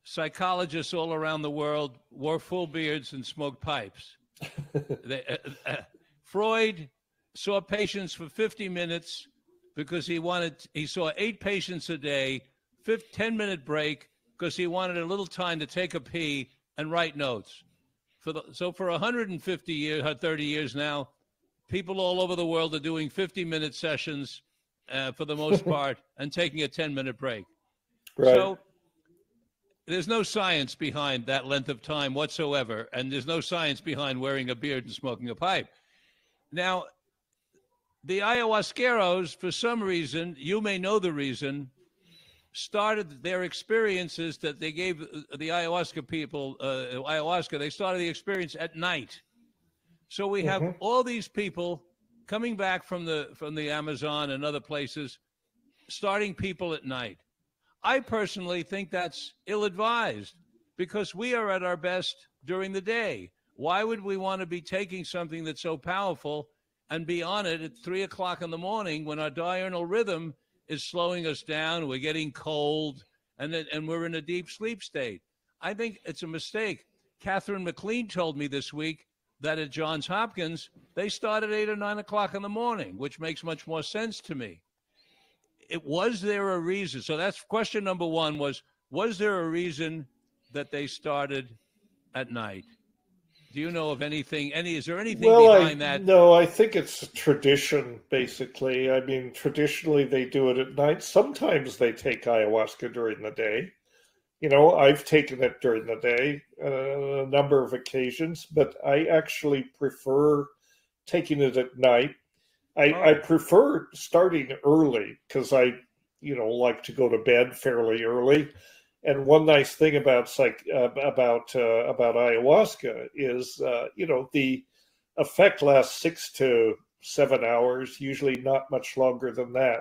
B: psychologists all around the world wore full beards and smoked pipes. Freud saw patients for 50 minutes because he saw 8 patients a day, 10-minute break because he wanted a little time to take a pee and write notes. So for 150 years, 30 years now, people all over the world are doing 50-minute sessions for the most part and taking a 10-minute break.
A: Right.
B: So there's no science behind that length of time whatsoever, and there's no science behind wearing a beard and smoking a pipe. Now, the ayahuasqueros, for some reason, you may know the reason, started their experiences that they gave the ayahuasca people, ayahuasca, they started the experience at night. So we have all these people coming back from the Amazon and other places, starting people at night. I personally think that's ill-advised because we are at our best during the day. Why would we want to be taking something that's so powerful and be on it at 3 o'clock in the morning when our diurnal rhythm is slowing us down, we're getting cold, and we're in a deep sleep state? I think it's a mistake. Catherine McLean told me this week that at Johns Hopkins, they start at 8 or 9 o'clock in the morning, which makes much more sense to me. Was there a reason? So that's question number one was there a reason that they started at night? Do you know of anything? Is there anything behind that?
A: No, I think it's tradition, basically. I mean, traditionally they do it at night. Sometimes they take ayahuasca during the day. I've taken it during the day a number of occasions, but I actually prefer taking it at night. I prefer starting early because I, like to go to bed fairly early. And one nice thing about ayahuasca is, the effect lasts 6 to 7 hours, usually not much longer than that.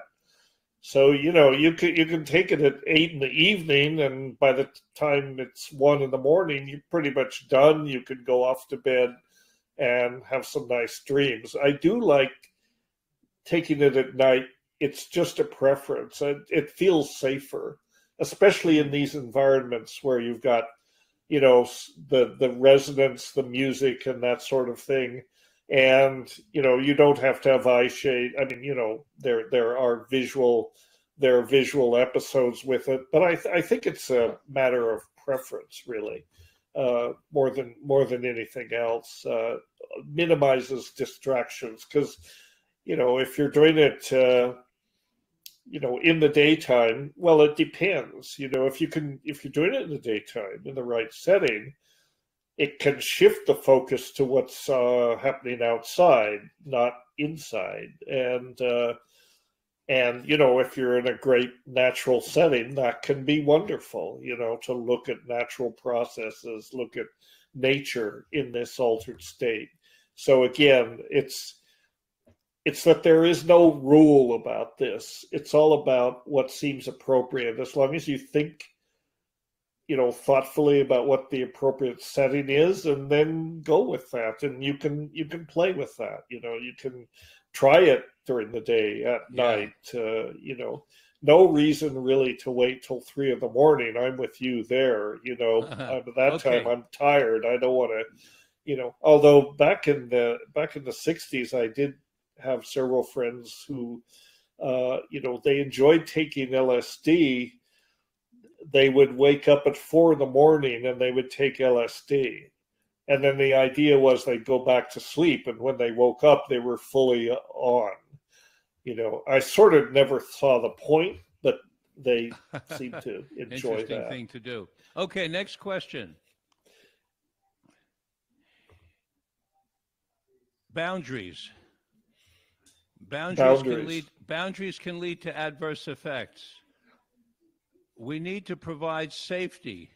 A: So, you can take it at 8 in the evening, and by the time it's 1 in the morning, you're pretty much done. You can go off to bed and have some nice dreams. I do like taking it at night. It's just a preference. It feels safer, especially in these environments where you've got, the resonance, the music, and that sort of thing. And, you don't have to have eye shade. I mean, there are visual episodes with it, but I think it's a matter of preference, really, more than anything else. Minimizes distractions because, if you're doing it, in the daytime, well, it depends. If you're doing it in the daytime in the right setting, it can shift the focus to what's happening outside, not inside. And if you're in a great natural setting, that can be wonderful, to look at natural processes, look at nature in this altered state. So again, it's that there is no rule about this. It's all about what seems appropriate. As long as you think, thoughtfully about what the appropriate setting is, and then go with that. And you can play with that. You can try it during the day, at night. No reason really to wait till 3 in the morning. I'm with you there. At that time I'm tired. I don't want to. Although back in the 60s, I did have several friends who, they enjoyed taking LSD. They would wake up at 4 in the morning and they would take LSD. And then the idea was they'd go back to sleep. And when they woke up, they were fully on. I sort of never saw the point, but they seem to enjoy that.
B: Interesting thing to do. Okay, next question. Boundaries. Boundaries can lead to adverse effects. We need to provide safety.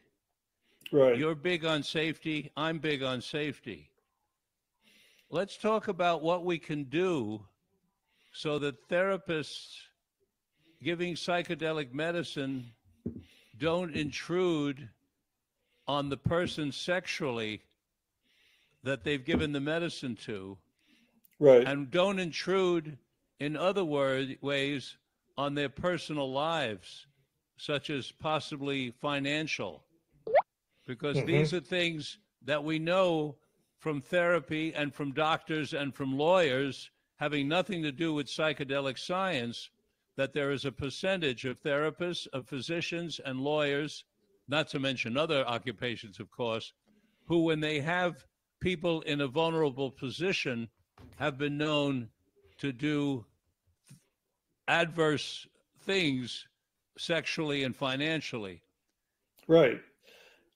A: Right.
B: You're big on safety. I'm big on safety. Let's talk about what we can do so that therapists giving psychedelic medicine don't intrude on the person sexually that they've given the medicine to.
A: Right.
B: And don't intrude in other ways on their personal lives, such as possibly financial, because these are things that we know from therapy and from doctors and from lawyers having nothing to do with psychedelic science, that there is a percentage of therapists, of physicians and lawyers, not to mention other occupations, of course, who, when they have people in a vulnerable position, have been known to do adverse things sexually and financially.
A: Right.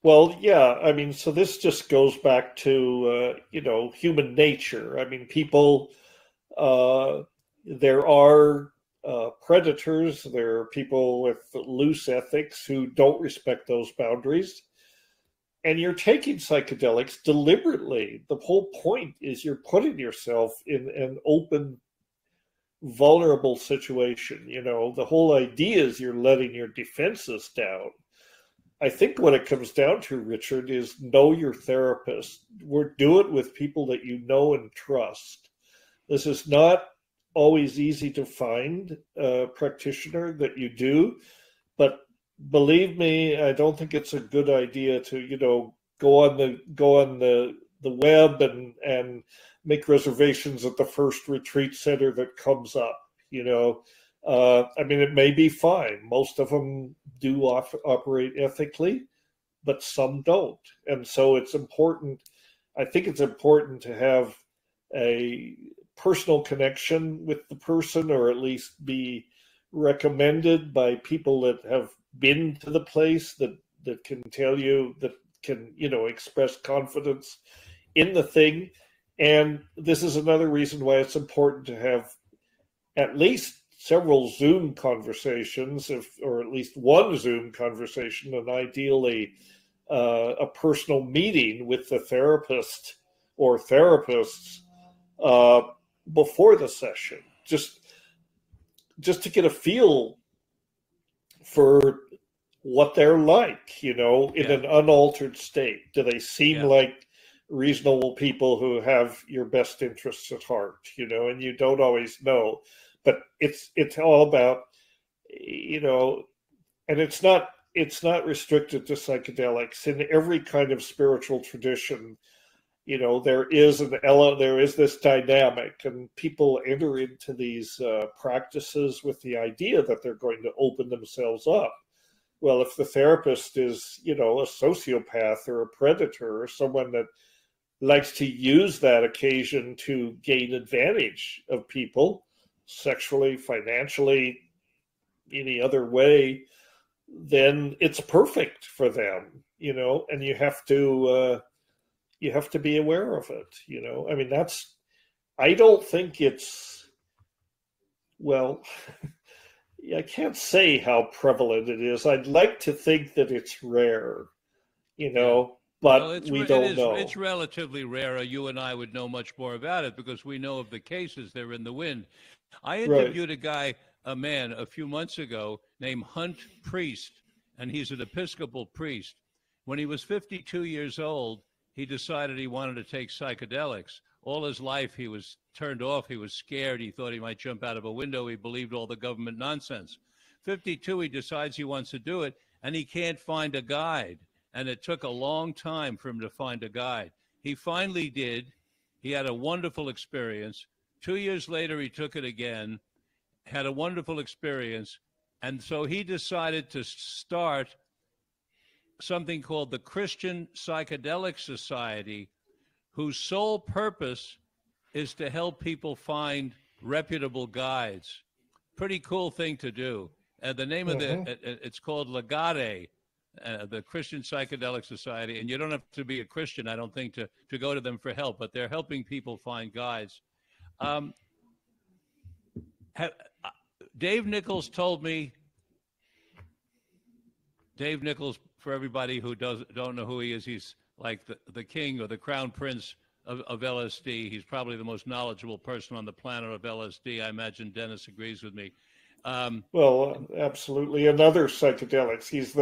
A: Well, yeah, I mean, so this just goes back to, human nature. I mean, people, there are predators, there are people with loose ethics who don't respect those boundaries. And you're taking psychedelics deliberately. The whole point is you're putting yourself in an open, vulnerable situation. The whole idea is you're letting your defenses down. I think what it comes down to, Richard, is know your therapist. Do it with people that you know and trust. This is not always easy to find a practitioner that you do, but believe me, I don't think it's a good idea to, go on the web and make reservations at the first retreat center that comes up. I mean, it may be fine. Most of them do operate ethically, but some don't. And so it's important. I think it's important to have a personal connection with the person, or at least be recommended by people that have been to the place, that can tell you, that can, express confidence in the thing. And this is another reason why it's important to have at least several Zoom conversations, or at least one Zoom conversation, and ideally a personal meeting with the therapist or therapists before the session, just to get a feel for what they're like, in an unaltered state. Do they seem like reasonable people who have your best interests at heart, and you don't always know, but it's all about, and it's not restricted to psychedelics. In every kind of spiritual tradition, there is this dynamic, and people enter into these practices with the idea that they're going to open themselves up. Well, if the therapist is, a sociopath or a predator or someone that likes to use that occasion to gain advantage of people, sexually, financially, any other way, then it's perfect for them, and you have to be aware of it, I mean, I don't think it's, well, I can't say how prevalent it is. I'd like to think that it's rare, but we don't know.
B: It's relatively rare. You and I would know much more about it because we know of the cases. They're in the wind. I interviewed a man a few months ago named Hunt Priest, and he's an Episcopal priest. When he was 52 years old, he decided he wanted to take psychedelics. All his life, he was turned off. He was scared. He thought he might jump out of a window. He believed all the government nonsense. 52, he decides he wants to do it, and he can't find a guide. And it took a long time for him to find a guide. He finally did. He had a wonderful experience. 2 years later, he took it again, had a wonderful experience. And so he decided to start something called the Christian Psychedelic Society, whose sole purpose is to help people find reputable guides. Pretty cool thing to do. The name of it's called Legate, the Christian Psychedelic Society. And you don't have to be a Christian, I don't think, to go to them for help, but they're helping people find guides. Dave Nichols told me, Dave Nichols, for everybody who don't know who he is, he's like the king or the crown prince of LSD. He's probably the most knowledgeable person on the planet of LSD. I imagine Dennis agrees with me.
A: Well, absolutely. And other psychedelics. He's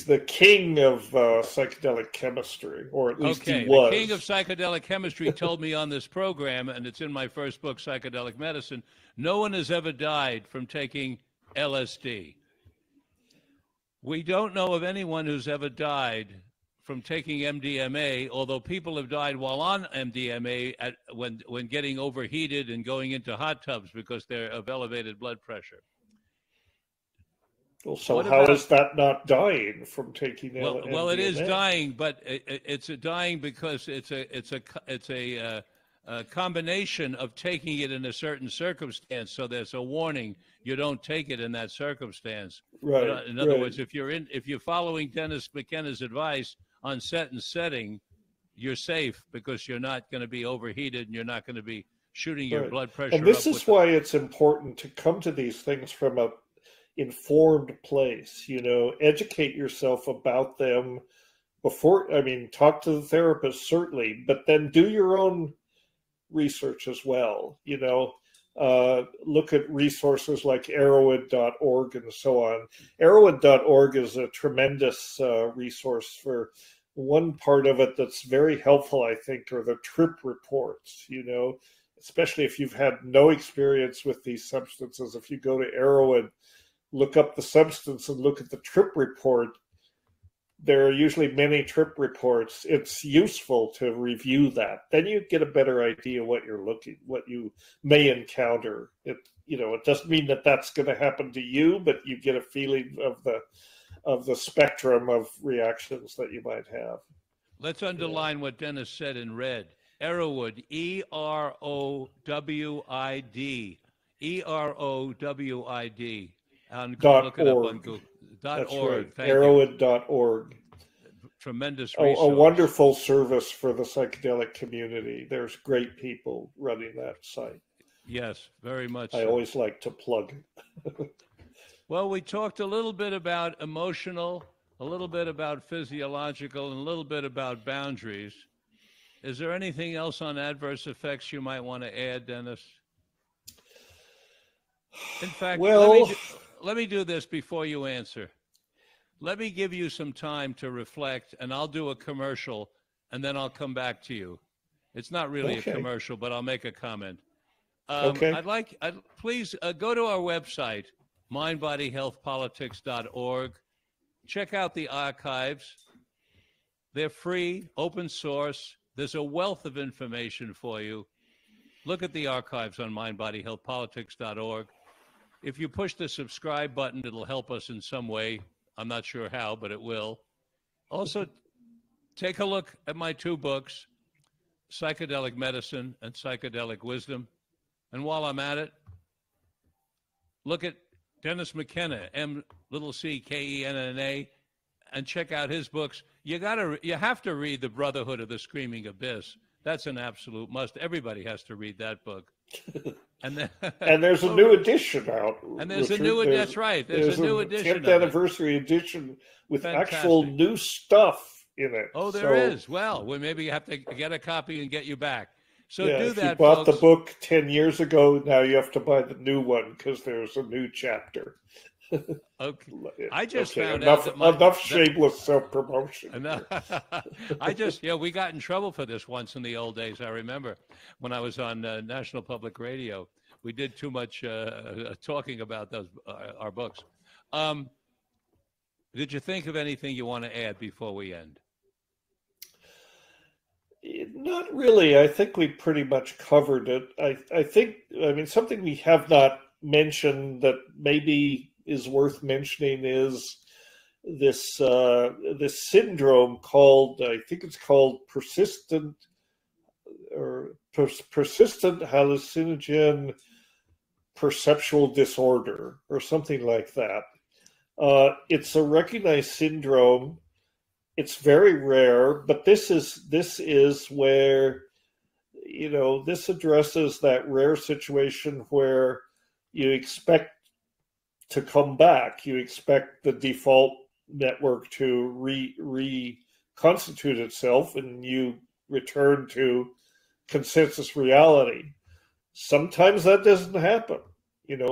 A: the king of psychedelic chemistry, or at least he was.
B: The king of psychedelic chemistry told me on this program, and it's in my first book, Psychedelic Medicine, no one has ever died from taking LSD. We don't know of anyone who's ever died from taking MDMA, although people have died while on MDMA when getting overheated and going into hot tubs because they're of elevated blood pressure.
A: Well, so how is that not dying from taking MDMA?
B: Well, it is dying, but it's dying because it's a combination of taking it in a certain circumstance. So there's a warning: you don't take it in that circumstance.
A: Right.
B: In other words, if you're following Dennis McKenna's advice on set and setting, you're safe because you're not going to be overheated and you're not going to be shooting your blood pressure.
A: And this is why it's important to come to these things from a informed place. Educate yourself about them before. I mean, talk to the therapist certainly, but then do your own research as well. Look at resources like Arrowhead.org and so on. Arrowhead.org is a tremendous resource. For one part of it that's very helpful, I think, are the trip reports, especially if you've had no experience with these substances. If you go to Arrowhead, look up the substance and look at the trip report, there are usually many trip reports. It's useful to review that. Then you get a better idea what you may encounter. It doesn't mean that that's going to happen to you, but you get a feeling of the spectrum of reactions that you might have.
B: Let's underline what Dennis said in red. Arrowwood, EROWID, EROWID. Look it up on Google. .org.
A: Arrowhead.org.
B: tremendous
A: a
B: resource.
A: wonderful service for the psychedelic community. There's great people running that site.
B: Yes, very much
A: I
B: so.
A: always like to plug.
B: Well, we talked a little bit about emotional, a little bit about physiological, and a little bit about boundaries. Is there anything else on adverse effects you might want to add, Dennis? In fact,
A: well,
B: let me do this before you answer. Let me give you some time to reflect, and I'll do a commercial, and then I'll come back to you. It's not really a commercial, but I'll make a comment.
A: Okay.
B: Please go to our website, mindbodyhealthpolitics.org. Check out the archives. They're free, open source. There's a wealth of information for you. Look at the archives on mindbodyhealthpolitics.org. If you push the subscribe button, it'll help us in some way. I'm not sure how, but it will. Also, take a look at my two books, Psychedelic Medicine and Psychedelic Wisdom. And while I'm at it, look at Dennis McKenna, MCKENNA, and check out his books. You have to read The Brotherhood of the Screaming Abyss. That's an absolute must. Everybody has to read that book. And then,
A: and there's a new edition out.
B: And there's
A: Richard.
B: a new edition. That's right. There's a new edition.
A: 10th anniversary edition with actual new stuff in it.
B: Oh, there is. Well, maybe you have to get a copy and get you back. So
A: yeah,
B: do that,
A: if you bought
B: folks.
A: the book 10 years ago, now you have to buy the new one because there's a new chapter.
B: Okay. I just found
A: enough,
B: out
A: enough shameless self-promotion.
B: We got in trouble for this once in the old days. I remember when I was on National Public Radio, we did too much talking about our books. Did you think of anything you want to add before we end?
A: Not really. I think we pretty much covered it. I mean, something we have not mentioned that maybe is worth mentioning is this this syndrome called, I think it's called persistent hallucinogen perceptual disorder or something like that. It's a recognized syndrome. It's very rare, but this is where, this addresses that rare situation where you expect to come back. You expect the default network to reconstitute itself and you return to consensus reality. Sometimes that doesn't happen.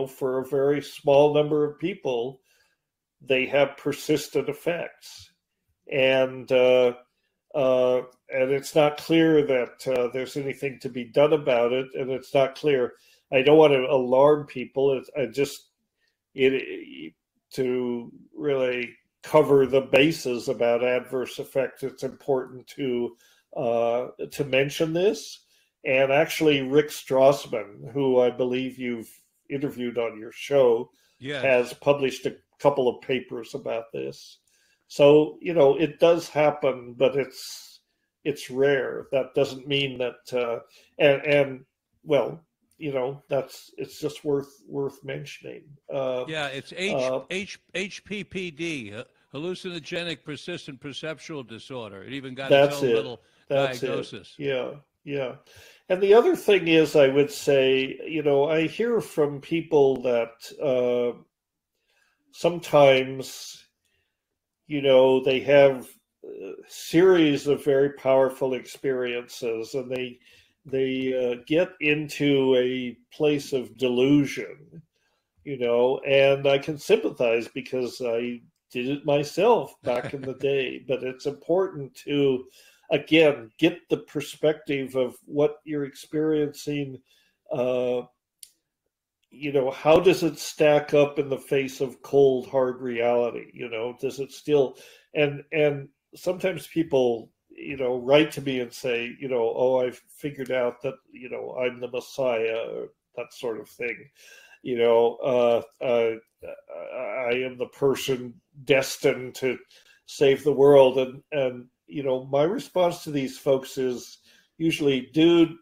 A: For a very small number of people, they have persistent effects. And it's not clear that there's anything to be done about it, and it's not clear. I don't want to alarm people. To really cover the bases about adverse effects, it's important to mention this. And actually, Rick Strassman, who I believe you've interviewed on your show, has published a couple of papers about this. So, it does happen, but it's rare. That doesn't mean that, it's just worth mentioning.
B: It's HPPD, hallucinogenic persistent perceptual disorder. It even got its own little diagnosis.
A: Yeah. And the other thing is, I would say, I hear from people that sometimes, they have a series of very powerful experiences, and they get into a place of delusion, and I can sympathize because I did it myself back in the day. But it's important to, again, get the perspective of what you're experiencing. How does it stack up in the face of cold, hard reality? Does it still, and sometimes people, write to me and say, I've figured out that, I'm the Messiah, or that sort of thing. I am the person destined to save the world. And my response to these folks is usually, dude,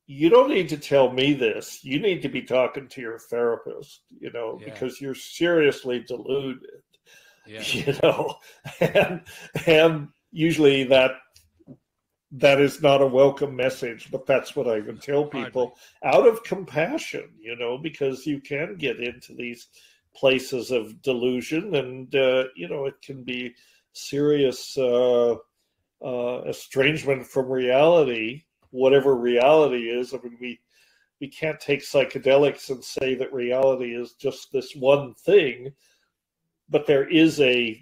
A: you don't need to tell me this. You need to be talking to your therapist, because you're seriously deluded, and usually that is not a welcome message, but that's what I would tell people out of compassion, because you can get into these places of delusion, and it can be serious estrangement from reality, whatever reality is. I mean, we can't take psychedelics and say that reality is just this one thing, but there is a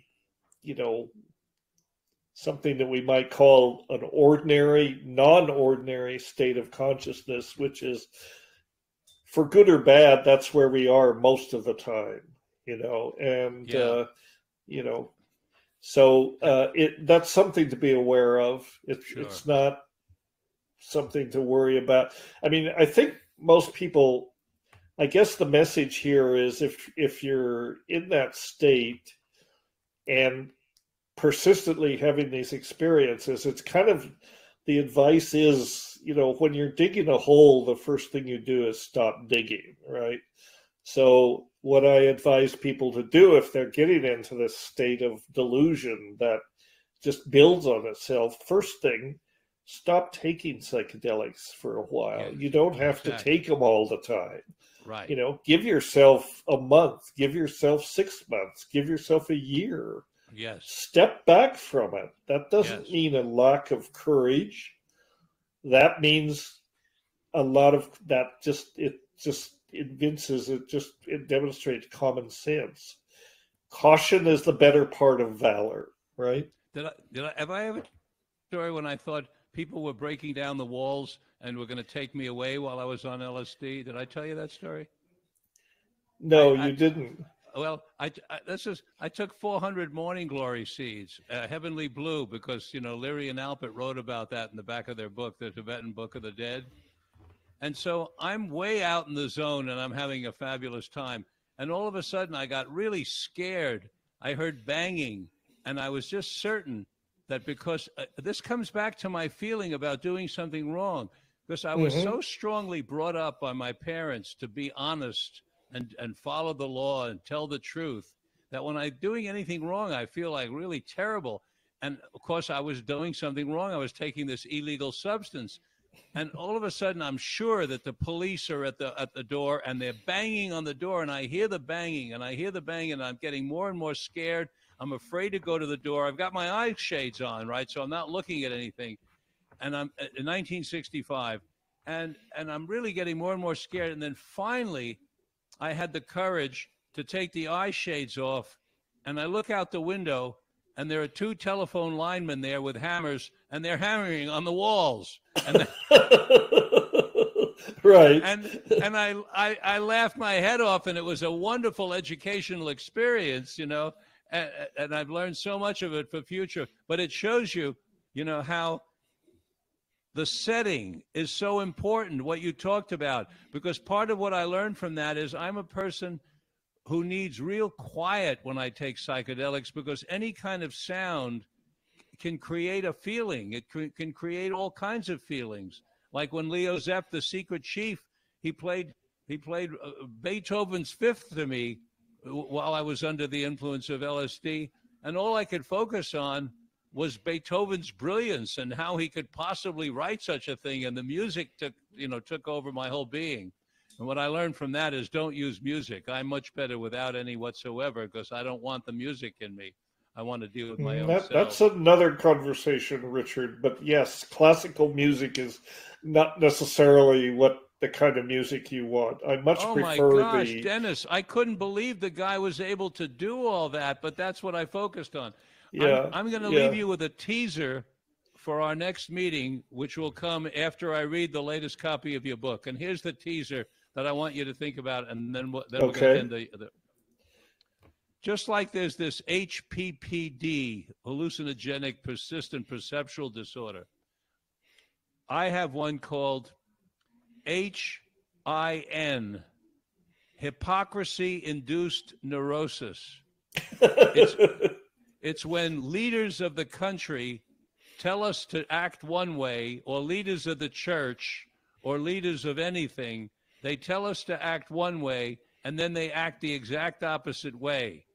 A: something that we might call an ordinary, non-ordinary state of consciousness, which is, for good or bad, that's where we are most of the time, and, so that's something to be aware of. It's not something to worry about. I mean, I think most people, I guess the message here is if you're in that state and persistently having these experiences, it's kind of, the advice is, when you're digging a hole, the first thing you do is stop digging, right? So what I advise people to do if they're getting into this state of delusion that just builds on itself, first thing, stop taking psychedelics for a while. Yeah, you don't have to take them all the time.
B: Right.
A: Give yourself a month, give yourself 6 months, give yourself a year.
B: Yes.
A: Step back from it. That doesn't mean a lack of courage. That means a lot of that it demonstrates common sense. Caution is the better part of valor, right?
B: Have I ever story when I thought people were breaking down the walls and were going to take me away while I was on LSD? Did I tell you that story?
A: No, you didn't.
B: Well, I took 400 morning glory seeds, heavenly blue, because Leary and Alpert wrote about that in the back of their book, the Tibetan Book of the Dead. And so I'm way out in the zone, and I'm having a fabulous time. And all of a sudden, I got really scared. I heard banging, and I was just certain that because this comes back to my feeling about doing something wrong, because I was so strongly brought up by my parents to be honest and follow the law and tell the truth, that when I'm doing anything wrong, I feel like really terrible. And of course, I was doing something wrong. I was taking this illegal substance. And all of a sudden, I'm sure that the police are at the door, and they're banging on the door, and I hear the banging, and I'm getting more and more scared. I'm afraid to go to the door. I've got my eye shades on, right? So I'm not looking at anything. And I'm in 1965, and I'm really getting more and more scared. And then finally, I had the courage to take the eye shades off, and I look out the window, and there are two telephone linemen there with hammers, and they're hammering on the walls. And
A: right.
B: And I laughed my head off, and it was a wonderful educational experience, and I've learned so much of it for future. But it shows you, how the setting is so important, what you talked about, because part of what I learned from that is I'm a person who needs real quiet when I take psychedelics, because any kind of sound can create a feeling. It can create all kinds of feelings. Like when Leo Zepp, the Secret Chief, he played Beethoven's Fifth to me while I was under the influence of LSD, and all I could focus on was Beethoven's brilliance and how he could possibly write such a thing. And the music took over my whole being. And what I learned from that is don't use music. I'm much better without any whatsoever, because I don't want the music in me. I want to deal with my own self.
A: That's another conversation, Richard. But yes, classical music is not necessarily what the kind of music you want. I much prefer
B: my gosh, Dennis, I couldn't believe the guy was able to do all that, but that's what I focused on.
A: Yeah,
B: I'm going to leave you with a teaser for our next meeting, which will come after I read the latest copy of your book. And here's the teaser that I want you to think about, and then we're going to end the just like there's this HPPD, hallucinogenic persistent perceptual disorder, I have one called HIN, hypocrisy-induced neurosis. It's when leaders of the country tell us to act one way, or leaders of the church, or leaders of anything, they tell us to act one way, and then they act the exact opposite way.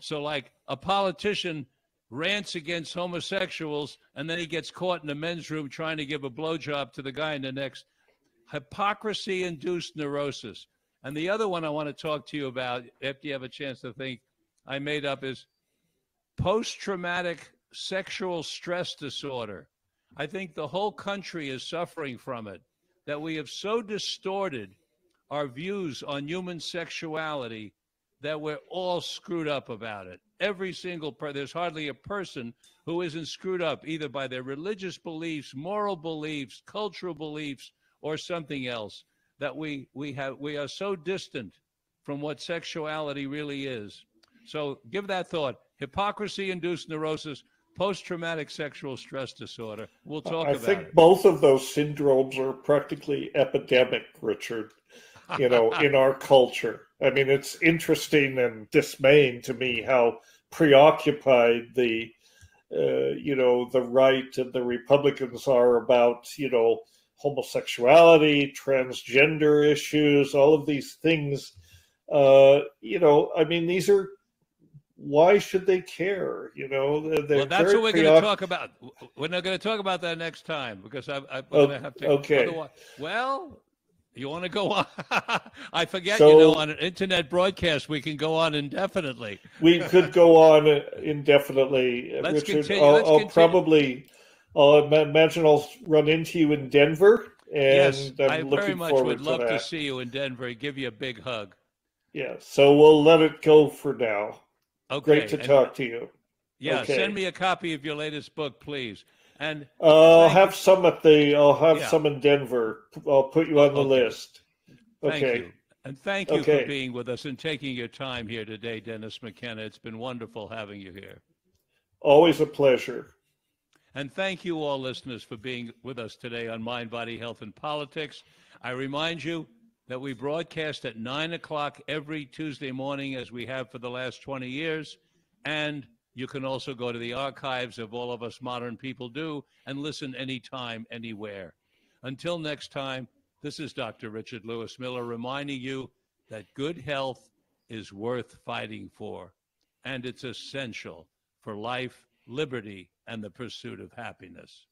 B: So like a politician rants against homosexuals, and then he gets caught in the men's room trying to give a blowjob to the guy in the next. Hypocrisy-induced neurosis. And the other one I want to talk to you about, after you have a chance to think, I made up, is post-traumatic sexual stress disorder. I think the whole country is suffering from it, that we have so distorted our views on human sexuality that we're all screwed up about it. Every single there's hardly a person who isn't screwed up either by their religious beliefs, moral beliefs, cultural beliefs, or something else, that we are so distant from what sexuality really is. So give that thought. Hypocrisy-induced neurosis, post-traumatic sexual stress disorder. We'll talk about it. I think
A: both of those syndromes are practically epidemic, Richard, in our culture. I mean, it's interesting and dismaying to me how preoccupied the right and the Republicans are about, homosexuality, transgender issues, all of these things. These are, why should they care?
B: Well, that's what we're going to talk about. We're not going to talk about that next time because I'm going to have to.
A: Okay.
B: Well, you want to go on? I forget, on an internet broadcast, we can go on indefinitely.
A: We could go on indefinitely.
B: Let's
A: Richard,
B: continue.
A: I'll imagine I'll run into you in Denver. And
B: yes,
A: I'm
B: I
A: looking
B: very much
A: forward
B: would love
A: to
B: to see you in Denver and give you a big hug.
A: Yeah, so we'll let it go for now.
B: Okay.
A: Great to talk to you.
B: Yeah,
A: okay.
B: Send me a copy of your latest book, please. And
A: I'll have some some in Denver. I'll put you on the list. Okay.
B: Thank you. And thank you for being with us and taking your time here today, Dennis McKenna. It's been wonderful having you here.
A: Always a pleasure.
B: And thank you all listeners for being with us today on Mind, Body, Health, and Politics. I remind you that we broadcast at 9 o'clock every Tuesday morning, as we have for the last 20 years. And you can also go to the archives of all of us modern people do and listen anytime, anywhere. Until next time, this is Dr. Richard Lewis Miller reminding you that good health is worth fighting for, and it's essential for life, liberty, and the pursuit of happiness.